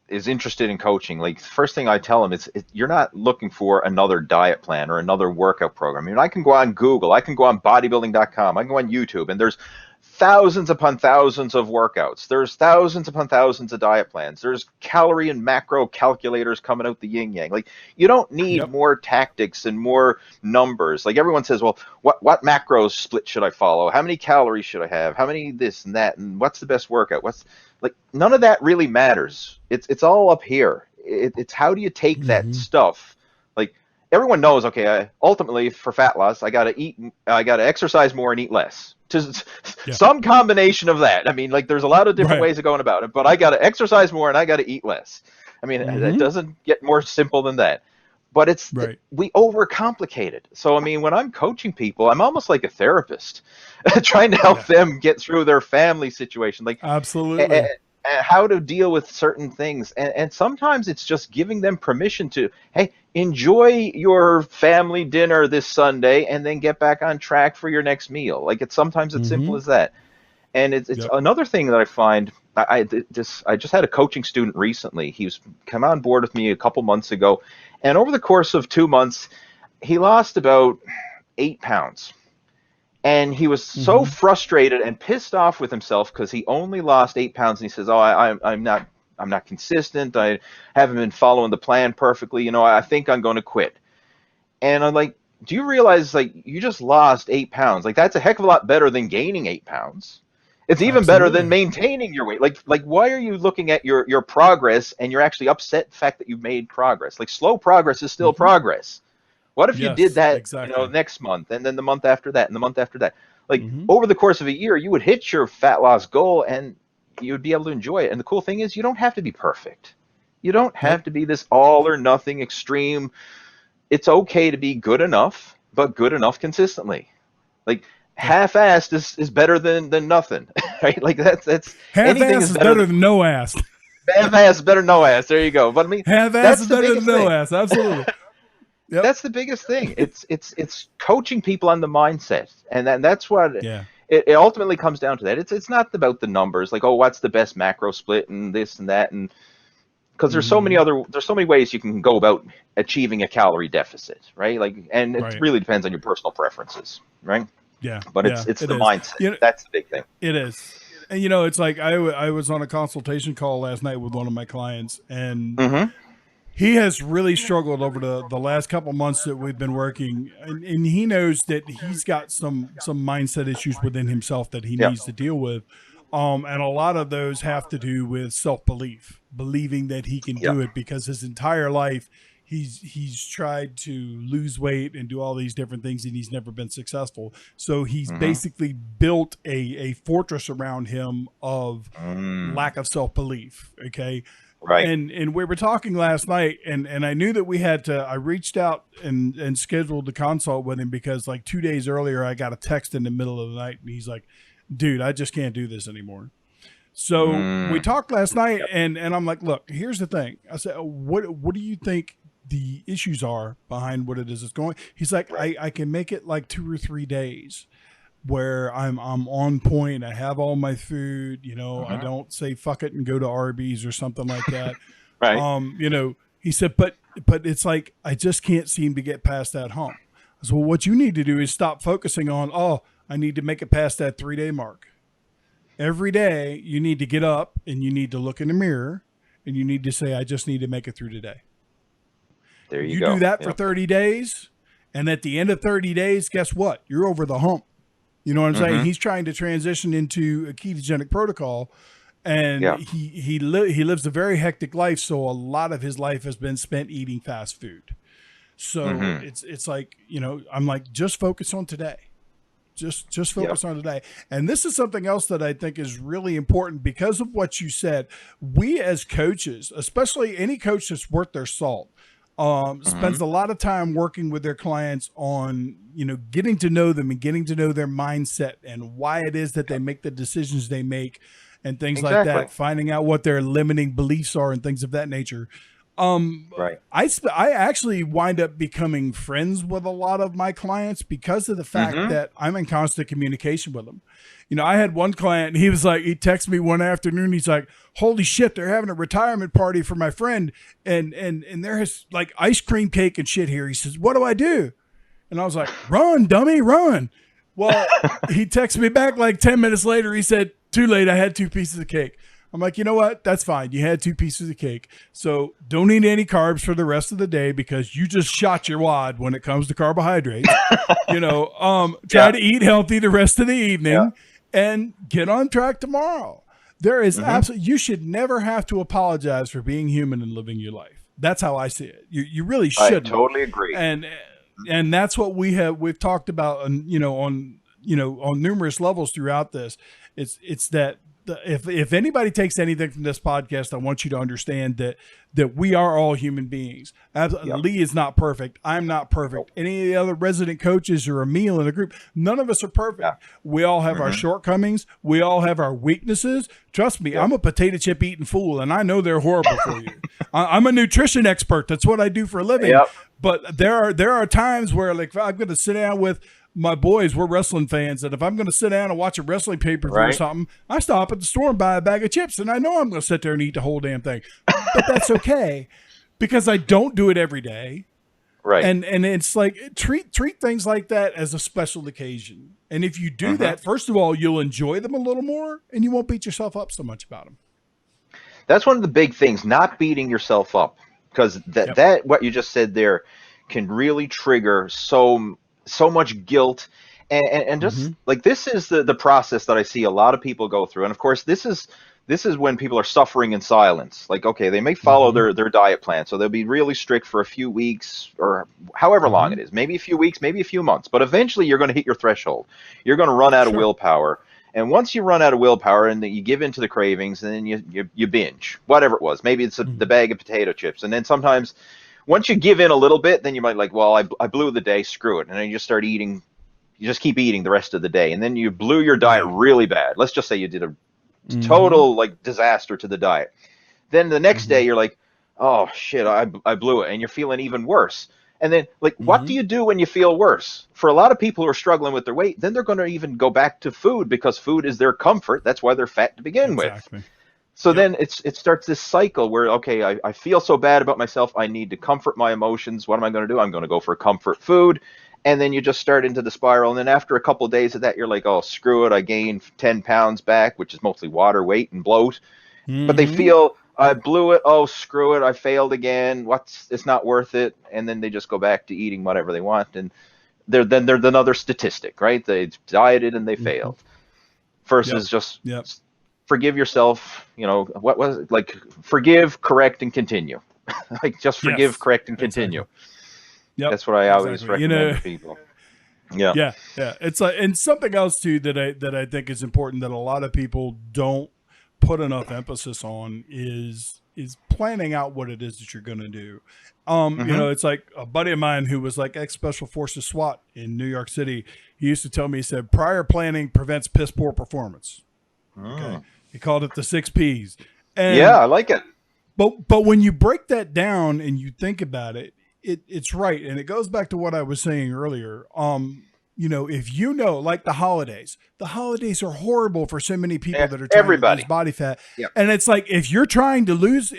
is interested in coaching, like the first thing I tell them is you're not looking for another diet plan or another workout program. I mean, I can go on Google, I can go on bodybuilding.com, I can go on YouTube, and there's thousands upon thousands of workouts. There's thousands upon thousands of diet plans. There's calorie and macro calculators coming out the yin yang. Like, you don't need Yep. more tactics and more numbers. Like, everyone says, well, what macros split should I follow? How many calories should I have? How many this and that? And what's the best workout? What's like, none of that really matters. It's all up here. It's how do you take that Mm-hmm. stuff? Like, everyone knows, okay, ultimately for fat loss, I got to exercise more and eat less. Just Yeah. some combination of that. I mean, like, there's a lot of different Right. ways of going about it, but I got to exercise more and I got to eat less. I mean, it Mm-hmm. doesn't get more simple than that. But Right. we overcomplicate it. So, I mean, when I'm coaching people, I'm almost like a therapist, trying to help Yeah. them get through their family situation. Like, Absolutely. how to deal with certain things. And sometimes it's just giving them permission to, hey, enjoy your family dinner this Sunday and then get back on track for your next meal. Like, it's sometimes it's Mm-hmm. simple as that. And it's Yep. another thing that I find. I just had a coaching student recently. He was come on board with me a couple months ago, and over the course of 2 months, he lost about 8 pounds. And he was so Mm-hmm. frustrated and pissed off with himself because he only lost 8 pounds. And he says, "Oh, I'm not consistent. I haven't been following the plan perfectly. You know, I think I'm going to quit." And I'm like, "Do you realize, like, you just lost 8 pounds? Like, that's a heck of a lot better than gaining 8 pounds. It's even better than Absolutely. maintaining your weight. Like, why are you looking at your progress and you're actually upset the fact that you've made progress? Like, slow progress is still Mm-hmm. progress. What if you did Yes, that, exactly. next month and then the month after that and the month after that? Like, Mm-hmm. over the course of a year, you would hit your fat loss goal and you would be able to enjoy it. And the cool thing is, you don't have to be perfect. You don't have Nope. to be this all or nothing extreme. It's okay to be good enough, but good enough consistently. Like, Yeah. half-assed is better than nothing, right? Like, that's Half anything ass is is better better than than no ass. half-assed, better no ass. There you go. But I mean, Half ass is that's the better than biggest no thing. ass. Absolutely. Yep. That's the biggest thing. It's coaching people on the mindset, and that's what Yeah. it ultimately comes down to. That it's not about the numbers, like, oh, what's the best macro split and this and that, and because Mm-hmm. there's so many ways you can go about achieving a calorie deficit, right? Like, and it Right. really depends on your personal preferences, right? Yeah. But Yeah. it's It the is. mindset. You know, That's the big thing. it is. And it's like I was on a consultation call last night with one of my clients, and Mm-hmm. he has really struggled over the last couple months that we've been working, and he knows that he's got some mindset issues within himself that he Yeah. needs to deal with, and a lot of those have to do with self-belief, believing that he can Yeah. do it, because his entire life he's tried to lose weight and do all these different things, and he's never been successful. So he's Mm-hmm. basically built a fortress around him of Mm. lack of self-belief. Okay. Right. And we were talking last night, and I knew that we had to. I reached out and scheduled the consult with him, because like 2 days earlier I got a text in the middle of the night, and he's like, "Dude, I just can't do this anymore." So we Mm. talked last night, Yep. and I'm like, "Look, here's the thing." I said, What do you think the issues are behind what it is that's going?" He's like, Right. I can make it like 2 or 3 days where I'm on point. I have all my food. I Mm-hmm. don't say fuck it and go to Arby's or something like that. Right. He said, but it's like I just can't seem to get past that hump. So what you need to do is stop focusing on, oh, I need to make it past that 3 day mark. Every day you need to get up and you need to look in the mirror and you need to say, I just need to make it through today. There you You do go. that for Yep. 30 days, and at the end of 30 days, guess what? You're over the hump. You know what I'm saying? Mm-hmm. He's trying to transition into a ketogenic protocol, and Yeah. he lives a very hectic life. So a lot of his life has been spent eating fast food. So Mm-hmm. it's like, you know, I'm like, just focus on today. Just Yep. focus on today. And this is something else that I think is really important because of what you said. We as coaches, especially any coach that's worth their salt, Mm-hmm. spends a lot of time working with their clients on, you know, getting to know them and getting to know their mindset and why it is that they Yep. make the decisions they make and things like Exactly. that, finding out what their limiting beliefs are and things of that nature. Um, Right. I actually wind up becoming friends with a lot of my clients because of the fact Mm-hmm. that I'm in constant communication with them. You know, I had one client, he was like, he texted me one afternoon. He's like, holy shit, they're having a retirement party for my friend. And there is like ice cream cake and shit here. He says, what do I do? And I was like, run, dummy, run. Well, he texted me back like 10 minutes later. He said, too late. I had 2 pieces of cake. I'm like, you know what? That's fine. You had 2 pieces of cake. So don't eat any carbs for the rest of the day because you just shot your wad when it comes to carbohydrates. You know, try Yeah. to eat healthy the rest of the Yeah. evening and get on track tomorrow. There is Mm-hmm. absolutely, you should never have to apologize for being human and living your life. That's how I see it. You really I shouldn't. totally agree. And that's what we've talked about, and on numerous levels throughout this. It's that if anybody takes anything from this podcast, I want you to understand that we are all human beings. Yep. Lee is not perfect. I'm not perfect. Nope. Any of the other resident coaches or a meal in a group, none of us are Yeah. perfect. We all have our Mm-hmm. shortcomings. We all have our weaknesses. Trust me, Yep. I'm a potato chip eating fool, and I know they're horrible for you. I'm a nutrition expert. That's what I do for a living. Yep. But there are times where, like, if I'm going to sit down with my boys, we're wrestling fans, and if I'm going to sit down and watch a wrestling pay-per-view or Right. something, I stop at the store and buy a bag of chips, and I know I'm going to sit there and eat the whole damn thing. But that's okay because I don't do it every day. Right. And it's like treat things like that as a special occasion. And if you do Mm-hmm. that, first of all, you'll enjoy them a little more, and you won't beat yourself up so much about them. That's one of the big things, not beating yourself up, because Yep. that what you just said there can really trigger so much guilt, and just Mm-hmm. like this is the process that I see a lot of people go through. And of course this is when people are suffering in silence. Like, okay, they may follow Mm-hmm. their diet plan, so they'll be really strict for a few weeks or however long Mm-hmm. it is, maybe a few weeks, maybe a few months, but eventually you're going to hit your threshold. You're going to run out of Sure. willpower. And once you run out of willpower and then you give in to the cravings, and then you binge, whatever it was. Maybe it's the Mm-hmm. bag of potato chips. And then sometimes once you give in a little bit, then you might like, well, I blew the day, screw it. And then you just start eating, you just keep eating the rest of the day. And then you blew your diet Yeah. really bad. Let's just say you did a Mm-hmm. total like disaster to the diet. Then the next Mm-hmm. day you're like, oh shit, I blew it. And you're feeling even worse. And then, like, what Mm-hmm. do you do when you feel worse? For a lot of people who are struggling with their weight, then they're going to even go back to food because food is their comfort. That's why they're fat to begin with. Exactly. So Yep. then it starts this cycle where, okay, I feel so bad about myself. I need to comfort my emotions. What am I going to do? I'm going to go for comfort food. And then you just start into the spiral. And then after a couple of days of that, you're like, oh, screw it. I gained 10 pounds back, which is mostly water weight and bloat. But they Mm-hmm. feel, I blew it. Oh, screw it. I failed again. It's not worth it. And then they just go back to eating whatever they want. And they're another statistic, right? They dieted and they Mm-hmm. failed Yep. versus just Yep. forgive yourself. What was it? Like, forgive, correct, and continue. Like, just forgive, Yes. correct, and Exactly. continue. Yep. That's what I always Exactly. recommend to people. Yeah. Yeah, yeah. It's like, and something else too that I think is important that a lot of people don't put enough emphasis on is planning out what it is that you're going to do. Mm-hmm. It's like a buddy of mine who was like ex Special Forces SWAT in New York City. He used to tell me, he said, prior planning prevents piss poor performance. Okay. Mm. He called it the 6 P's. Yeah, And I like it. but when you break that down and you think about it, it's right, and it goes back to what I was saying earlier. If you know, like the holidays are horrible for so many people that are trying to lose Everybody. body fat, Yep. and it's like if you're trying to lose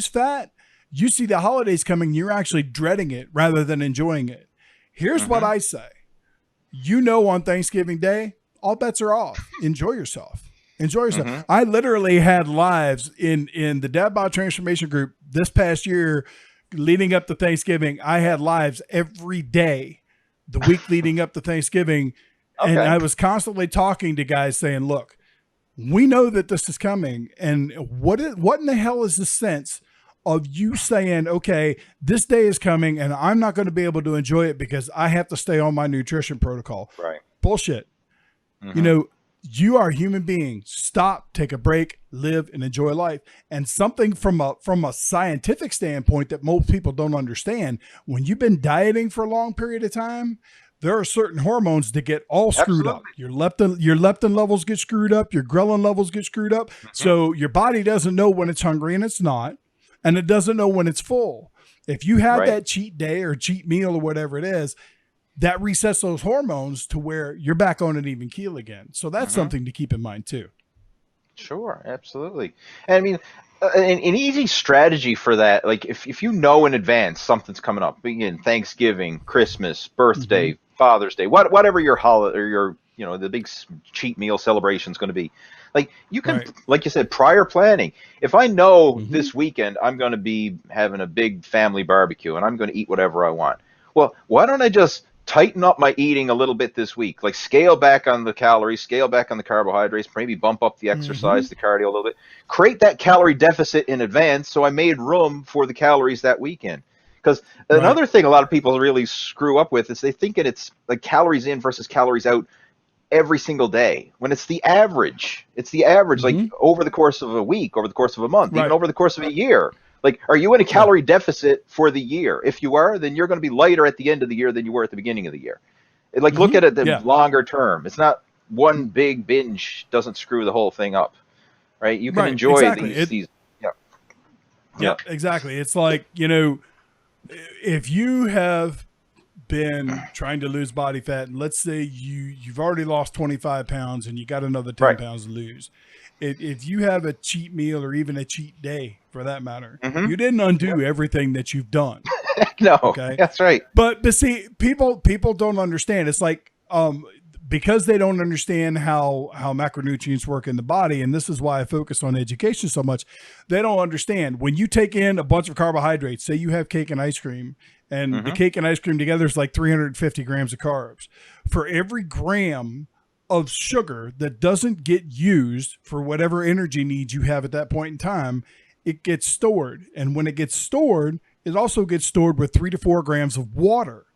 fat, you see the holidays coming, you're actually dreading it rather than enjoying it. Here's what Mm-hmm. I say: on Thanksgiving Day, all bets are off. Enjoy yourself. Enjoy yourself. Mm-hmm. I literally had lives in the Dad Bod Transformation Group this past year, leading up to Thanksgiving. I had lives every day, the week leading up to Thanksgiving, and Okay. I was constantly talking to guys saying, "Look, we know that this is coming, and what in the hell is the sense of you saying, okay, this day is coming and I'm not going to be able to enjoy it because I have to stay on my nutrition protocol. Right. Bullshit. You know, you are a human being. Stop, take a break, live, and enjoy life. And something from a scientific standpoint that most people don't understand, when you've been dieting for a long period of time, there are certain hormones that get all screwed up. Your leptin levels get screwed up. Your ghrelin levels get screwed up. So your body doesn't know when it's hungry and it's not, and it doesn't know when it's full. If you have that cheat day or cheat meal or whatever it is, that resets those hormones to where you're back on an even keel again. So that's something to keep in mind too. Sure, absolutely. And I mean, an easy strategy for that, like if you know in advance something's coming up, begin Thanksgiving, Christmas, birthday, Father's Day, whatever your holiday or your, you know, the big cheat meal celebration is going to be. Like you can, like you said, prior planning. If I know this weekend I'm going to be having a big family barbecue and I'm going to eat whatever I want, well, why don't I just tighten up my eating a little bit this week, like scale back on the calories, scale back on the carbohydrates, maybe bump up the exercise, the cardio a little bit, create that calorie deficit in advance so I made room for the calories that weekend. Because another thing a lot of people really screw up with is they think it's like calories in versus calories out every single day, when it's the average. It's the average, like over the course of a week, over the course of a month, even over the course of a year. Like, are you in a calorie deficit for the year? If you are, then you're going to be lighter at the end of the year than you were at the beginning of the year. Like, look at it the longer term. It's not one big binge doesn't screw the whole thing up, right? You can enjoy these. Yeah, exactly. It's like, you know, if you have been trying to lose body fat, and let's say you've already lost 25 pounds and you got another 10 pounds to lose. If you have a cheat meal or even a cheat day for that matter, you didn't undo everything that you've done. No, okay, that's right. But see, people don't understand. It's like, because they don't understand how macronutrients work in the body, and this is why I focus on education so much. They don't understand when you take in a bunch of carbohydrates. Say you have cake and ice cream, and the cake and ice cream together is like 350 grams of carbs. For every gram of sugar that doesn't get used for whatever energy needs you have at that point in time, it gets stored. And when it gets stored, it also gets stored with 3 to 4 grams of water.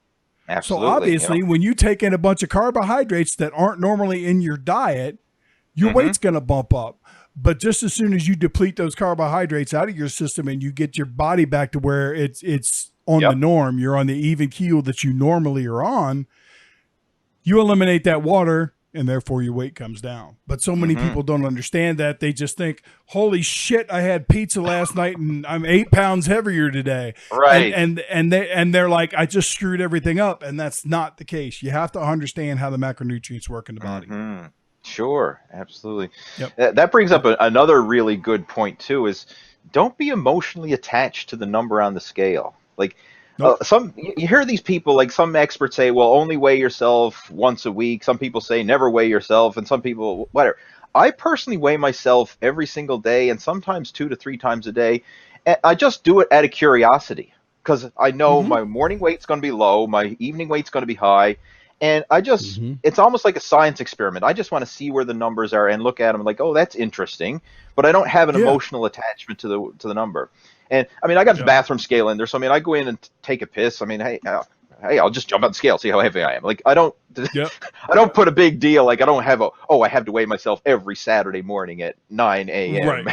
Absolutely. So obviously, when you take in a bunch of carbohydrates that aren't normally in your diet, your weight's going to bump up. But just as soon as you deplete those carbohydrates out of your system and you get your body back to where it's on the norm, you're on the even keel that you normally are on, you eliminate that water, and therefore your weight comes down. But so many people don't understand that. They just think, holy shit, I had pizza last night and I'm 8 pounds heavier today. Right. And they're like, I just screwed everything up. And that's not the case. You have to understand how the macronutrients work in the body. Sure. Absolutely. That brings up another really good point too, is don't be emotionally attached to the number on the scale. Like, you hear these people, like some experts say, well, only weigh yourself once a week. Some people say never weigh yourself, and some people, whatever. I personally weigh myself every single day, and sometimes 2 to 3 times a day. And I just do it out of curiosity, because I know my morning weight's going to be low, my evening weight's going to be high, and I just, it's almost like a science experiment. I just want to see where the numbers are and look at them like, oh, that's interesting, but I don't have an emotional attachment to the number. And I mean, I got the bathroom scale in there, so I mean, I go in and take a piss. I mean, hey, I'll just jump on the scale, see how heavy I am. Like, I don't put a big deal. Like, I don't have I have to weigh myself every Saturday morning at 9 a.m.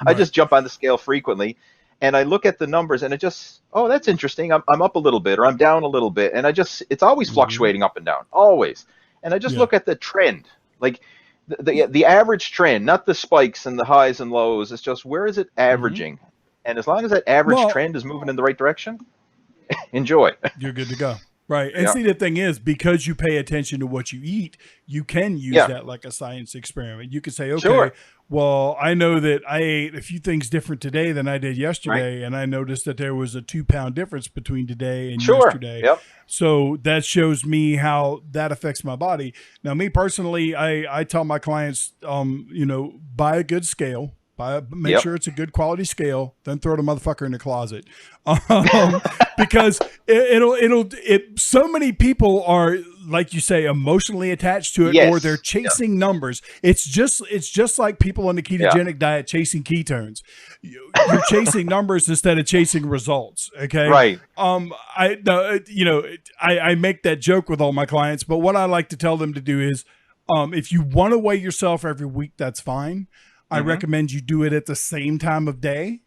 I just jump on the scale frequently, and I look at the numbers, and it just, oh, that's interesting. I'm up a little bit, or I'm down a little bit, and it's always fluctuating up and down, always. And I just look at the trend, like the average trend, not the spikes and the highs and lows. It's just, where is it averaging? And as long as that average trend is moving in the right direction, enjoy. You're good to go. Right. And see, the thing is, because you pay attention to what you eat, you can use that like a science experiment. You could say, okay, well, I know that I ate a few things different today than I did yesterday. And I noticed that there was a 2-pound difference between today and yesterday. So that shows me how that affects my body. Now, me personally, I tell my clients, buy a good scale. Make sure it's a good quality scale, then throw the motherfucker in the closet. Because so many people are like you say, emotionally attached to it, or they're Yes. Yeah. chasing numbers. It's just like people on the Yeah. ketogenic diet chasing ketones. You're chasing numbers instead of chasing results. Okay. Right. I no, you know, I make that joke with all my clients, but what I like to tell them to do is, if you want to weigh yourself every week, that's fine. I recommend you do it at the same time of day,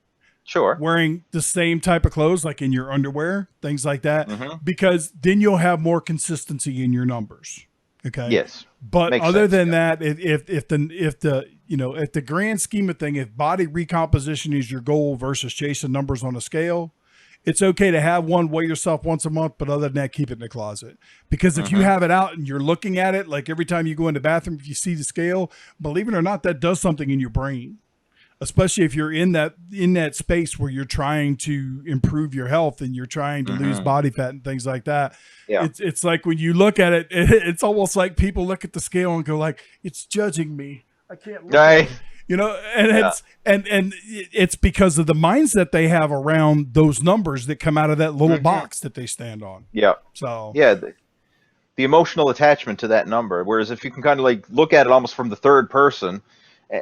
Sure. wearing the same type of clothes, like in your underwear, things like that, Mm-hmm. because then you'll have more consistency in your numbers. Okay. Yes. But Makes other sense. than Yeah. that, if the you know, if the grand scheme of thing, if body recomposition is your goal versus chasing numbers on a scale, it's okay to have one, weigh yourself once a month, but other than that, keep it in the closet. Because if you Mm-hmm. have it out and you're looking at it, like every time you go in the bathroom, if you see the scale, believe it or not, that does something in your brain, especially if you're in that space where you're trying to improve your health and you're trying to lose Mm-hmm. body fat and things like that. Yeah. It's like when you look at it, it's almost like people look at the scale and go like, it's judging me. I can't look at Right. it. You know, and Yeah. it's because of the mindset they have around those numbers that come out of that little Mm-hmm. box that they stand on. Yeah. So Yeah. The emotional attachment to that number. Whereas if you can kind of like look at it almost from the third person,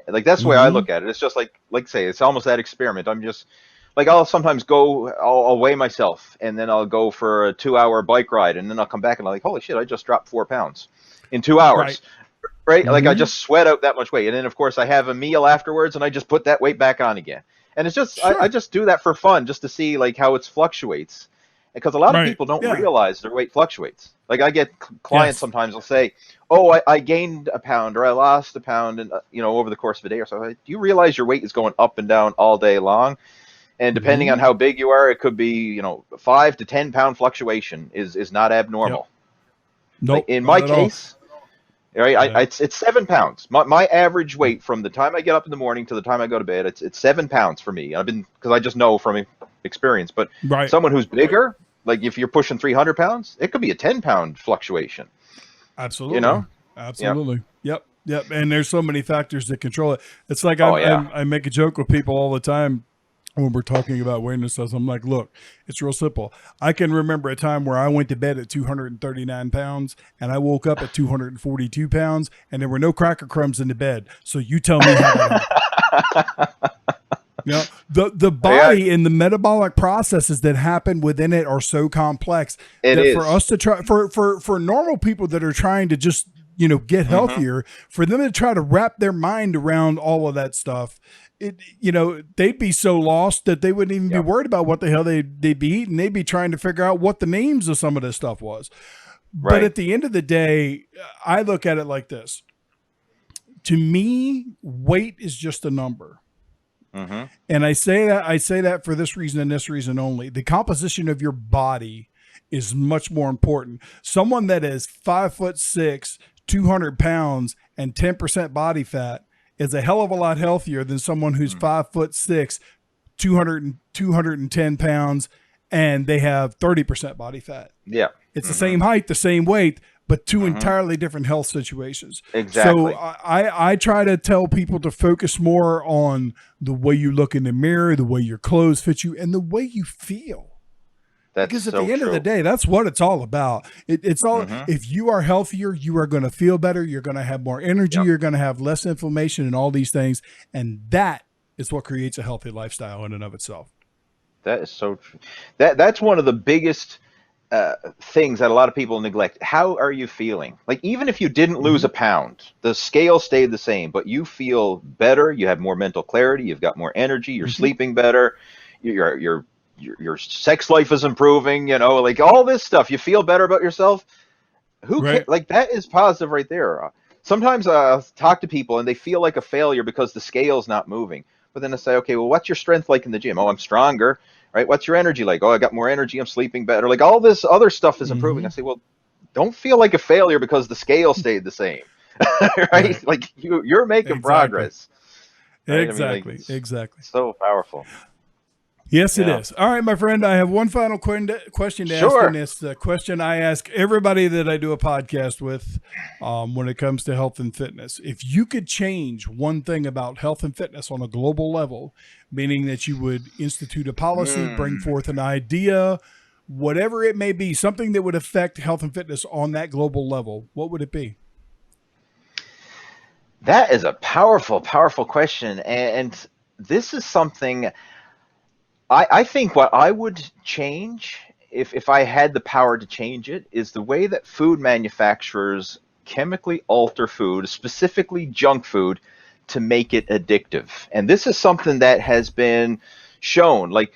like that's the way I mhm. look at it. It's just like say, it's almost that experiment. I'm just like, I'll sometimes I'll weigh myself, and then I'll go for a 2 hour bike ride, and then I'll come back and I'm like, holy shit, I just dropped 4 pounds in 2 hours. Right. Right? Like I Hmm. just sweat out that much weight. And then of course I have a meal afterwards and I just put that weight back on again. And it's just I Sure. just do that for fun, just to see like how it fluctuates. Because a lot of Right. people don't Yeah. realize their weight fluctuates. Like I get clients Yes. sometimes will say, "Oh, I gained a pound or I lost a pound, and over the course of a day or so." Like, do you realize your weight is going up and down all day long? And depending on Hmm. how big you are, it could be 5 to 10 pound fluctuation is not Yep. abnormal. Like Nope. in my Not at all. case, right, Right. it's 7 pounds. My average weight from the time I get up in the morning to the time I go to bed, it's 7 pounds for me. Because I just know from experience. But Right. someone who's bigger, like if you're pushing 300 pounds, it could be a 10 pound fluctuation. You Absolutely. know? Yeah. Absolutely. Yep. Yep. And there's so many factors that control it. It's like Oh yeah. I make a joke with people all the time when we're talking about weight and stuff. I'm like, look, it's real simple. I can remember a time where I went to bed at 239 pounds and I woke up at 242 pounds and there were no cracker crumbs in the bed. So you tell me how that happened. You know, the Yeah, body and the metabolic processes that happen within it are so complex it that for is. us to try for normal people that are trying to just get Mm-hmm. healthier, for them to try to wrap their mind around all of that stuff, they'd be so lost that they wouldn't even be Yep. worried about what the hell they'd be eating. They'd be trying to figure out what the names of some of this stuff was. But Right. at the end of the day, I look at it like this. To me, weight is just a number. Mm-hmm. And I say that for this reason and this reason only. The composition of your body is much more important. Someone that is 5'6", 200 pounds, and 10% body fat is a hell of a lot healthier than someone who's Mm-hmm. 5'6", 210 pounds, and they have 30% body fat. Yeah. It's the Mm-hmm. same height, the same weight, but two Mm-hmm. entirely different health situations. So Exactly. I try to tell people to focus more on the way you look in the mirror, the way your clothes fit you, and the way you feel. That's Because at so the end of the true. day, that's what it's all about. It's all, Mm-hmm. if you are healthier, you are going to feel better. You're going to have more energy. Yep. You're going to have less inflammation and all these things. And that is what creates a healthy lifestyle in and of itself. That is so true. That's one of the biggest things that a lot of people neglect. How are you feeling? Like even if you didn't lose Mm-hmm. a pound, the scale stayed the same, but you feel better. You have more mental clarity. You've got more energy. You're Mm-hmm. sleeping better. Your sex life is improving. Like all this stuff. You feel better about yourself. Who cares? Right. Like that is positive right there. Sometimes I talk to people and they feel like a failure because the scale's not moving. But then I say, okay, well, what's your strength like in the gym? Oh, I'm stronger. Right? What's your energy like? Oh, I got more energy. I'm sleeping better. Like all this other stuff is improving. Mm-hmm. I say, well, don't feel like a failure because the scale stayed the same. Right? Right. Like you're making Exactly. progress. Right? I mean, like Exactly. Exactly. it's so powerful. Yes, it Yeah. is. All right, my friend. I have one final question to ask you, and Sure. it's the question I ask everybody that I do a podcast with when it comes to health and fitness. If you could change one thing about health and fitness on a global level, meaning that you would institute a policy, bring Mm. forth an idea, whatever it may be, something that would affect health and fitness on that global level, what would it be? That is a powerful, powerful question. And this is something I think what I would change if I had the power to change it is the way that food manufacturers chemically alter food, specifically junk food, to make it addictive. And this is something that has been shown. Like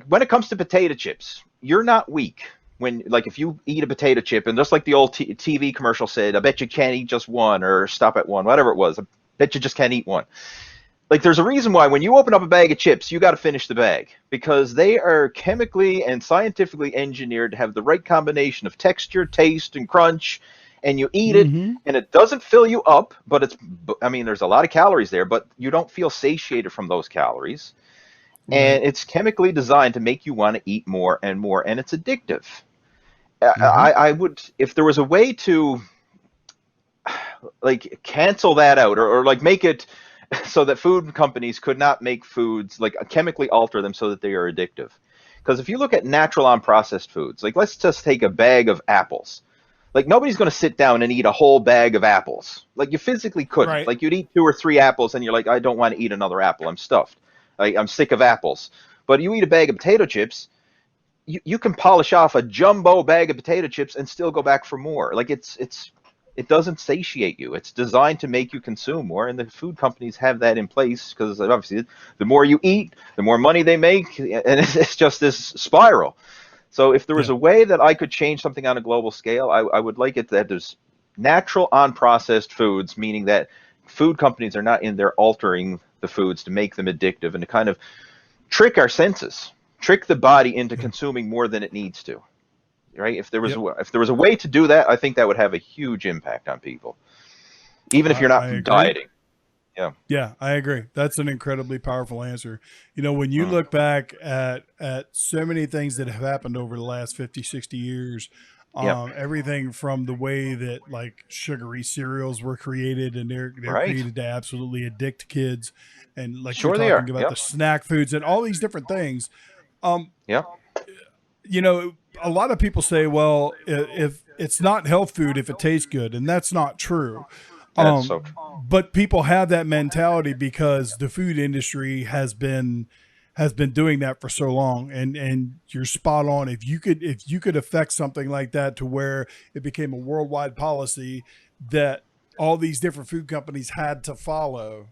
when it comes to potato chips, you're not weak. When like if you eat a potato chip, and just like the old TV commercial said, I bet you can't eat just one or stop at one, whatever it was. I bet you just can't eat one. Like there's a reason why when you open up a bag of chips, you got to finish the bag because they are chemically and scientifically engineered to have the right combination of texture, taste, and crunch. And you eat it, Mm-hmm. and it doesn't fill you up, but I mean, there's a lot of calories there, but you don't feel satiated from those calories. Right. And it's chemically designed to make you want to eat more and more, and it's addictive. Mm-hmm. I would, if there was a way to like cancel that out or like make it so that food companies could not make foods like chemically alter them so that they are addictive. Because if you look at natural unprocessed foods, like let's just take a bag of apples. Like nobody's going to sit down and eat a whole bag of apples. Like you physically couldn't. Right. Like you'd eat two or three apples and you're like, I don't want to eat another apple. I'm stuffed. I'm sick of apples. But you eat a bag of potato chips, you can polish off a jumbo bag of potato chips and still go back for more. Like it doesn't satiate you. It's designed to make you consume more, and the food companies have that in place because obviously the more you eat, the more money they make, and it's just this spiral. So if there was Yeah. a way that I could change something on a global scale, I would like it that there's natural unprocessed foods, meaning that food companies are not in there altering the foods to make them addictive and to kind of trick our senses, trick the body into Yeah. consuming more than it needs to. Right? Yep. If there was a way to do that, I think that would have a huge impact on people, even if you're I not agree. dieting. Yeah. Yeah, I agree. That's an incredibly powerful answer. You know, when you Mm. look back at so many things that have happened over the last 50, 60 years, Yep. everything from the way that like sugary cereals were created and they're Right. created to absolutely addict kids, and like you're Sure they are. talking about the Yep. snack foods and all these different things. Um, Yep. you know, a lot of people say, well, if it's not health food if it tastes good, and that's not true. That's so true. But people have that mentality because the food industry has been doing that for so long, and you're spot on. If you could affect something like that to where it became a worldwide policy that all these different food companies had to follow,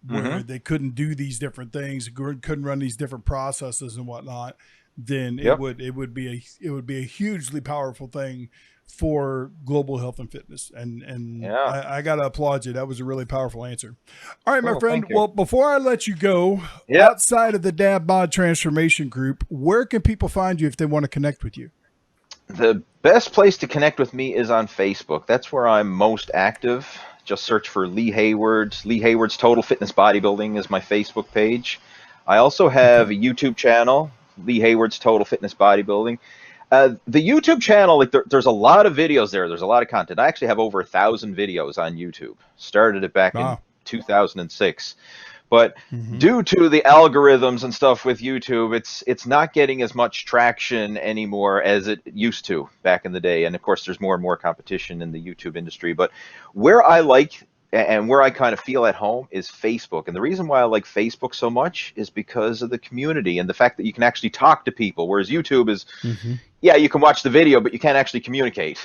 Hmm. where they couldn't do these different things, couldn't run these different processes and whatnot, then it Yep. would it would be a hugely powerful thing for global health and fitness. And Yeah. I got to applaud you. That was a really powerful answer. All right, my Well, friend. thank you. Well, before I let you go, Yeah. outside of the Dad Bod Transformation Group, where can people find you if they want to connect with you? The best place to connect with me is on Facebook. That's where I'm most active. Just search for Lee Hayward. Lee Hayward's Total Fitness Bodybuilding is my Facebook page. I also have Okay. a YouTube channel, Lee Hayward's Total Fitness Bodybuilding. The YouTube channel, like there's a lot of videos there. There's a lot of content. I actually have over 1,000 videos on YouTube. Started it back in Wow. 2006. But Mm-hmm. due to the algorithms and stuff with YouTube, it's not getting as much traction anymore as it used to back in the day. And of course, there's more and more competition in the YouTube industry. But where I like and where I kind of feel at home is Facebook. And the reason why I like Facebook so much is because of the community and the fact that you can actually talk to people, whereas YouTube is, Mm-hmm. yeah, you can watch the video, but you can't actually communicate,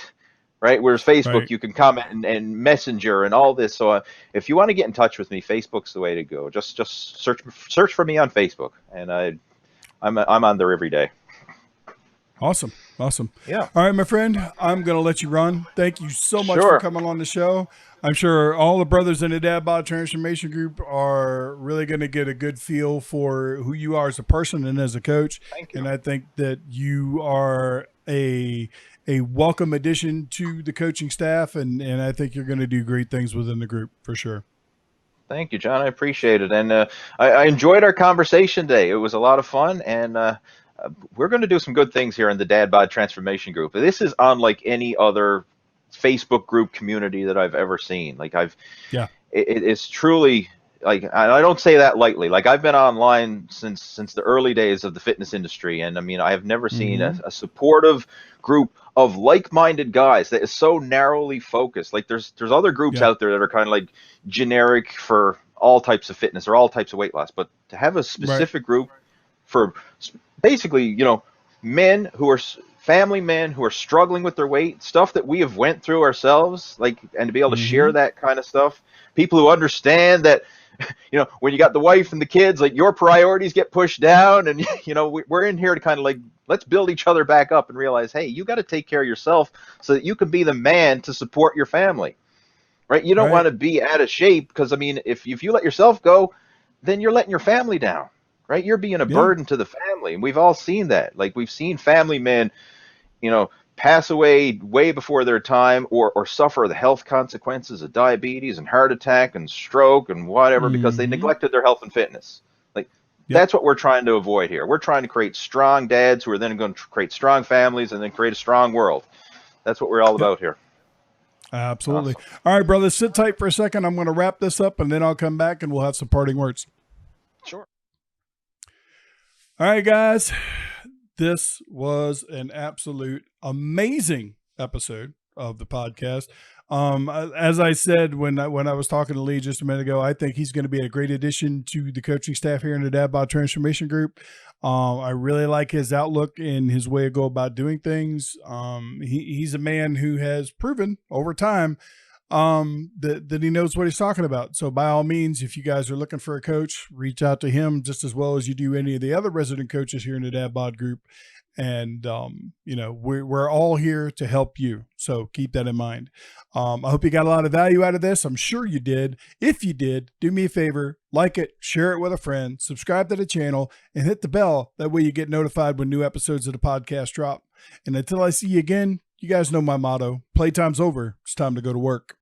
right? Whereas Facebook, Right. you can comment and Messenger and all this. So if you want to get in touch with me, Facebook's the way to go. Just search for me on Facebook, and I'm on there every day. Awesome. Awesome. Yeah, All right, my friend, I'm going to let you run. Thank you so much for sure. coming on the show. I'm sure all the brothers in the Dad Bod Transformation Group are really going to get a good feel for who you are as a person and as a coach. Thank you. And I think that you are a welcome addition to the coaching staff, and I think you're going to do great things within the group for sure. Thank you, John. I appreciate it, and I enjoyed our conversation today. It was a lot of fun, and we're going to do some good things here in the Dad Bod Transformation Group. This is unlike any other Facebook group community that I've ever seen. Like Yeah. it's truly like I don't say that lightly. Like I've been online since the early days of the fitness industry, and I mean I have never seen Mm-hmm. a supportive group of like-minded guys that is so narrowly focused. Like there's other groups Yeah. out there that are kind of like generic for all types of fitness or all types of weight loss, but to have a Right. specific group for basically, men who are family men who are struggling with their weight, stuff that we have went through ourselves, like, and to be able to Mm-hmm. share that kind of stuff. People who understand that, when you got the wife and the kids, like your priorities get pushed down, and we're in here to kind of like let's build each other back up and realize, hey, you got to take care of yourself so that you can be the man to support your family, right? You don't want Right. to be out of shape because I mean, if you let yourself go, then you're letting your family down, right? You're being a Yeah. burden to the family, and we've all seen that. Like we've seen family men, pass away way before their time, or suffer the health consequences of diabetes and heart attack and stroke and whatever because they Mm-hmm. neglected their health and fitness. Like Yep. that's what we're trying to avoid here. We're trying to create strong dads who are then going to create strong families and then create a strong world. That's what we're all Yep. about here. Absolutely. Awesome. All right, brother, sit tight for a second. I'm going to wrap this up and then I'll come back and we'll have some parting words. Sure. All right, guys. This was an absolute amazing episode of the podcast. As I said when I was talking to Lee just a minute ago, I think he's going to be a great addition to the coaching staff here in the Dad Bod Transformation Group. I really like his outlook and his way to go about doing things. He's a man who has proven over time that he knows what he's talking about. So by all means, if you guys are looking for a coach, reach out to him just as well as you do any of the other resident coaches here in the Dad Bod group. And we're all here to help you. So keep that in mind. I hope you got a lot of value out of this. I'm sure you did. If you did, do me a favor, like it, share it with a friend, subscribe to the channel, and hit the bell. That way you get notified when new episodes of the podcast drop. And until I see you again, you guys know my motto: playtime's over. It's time to go to work.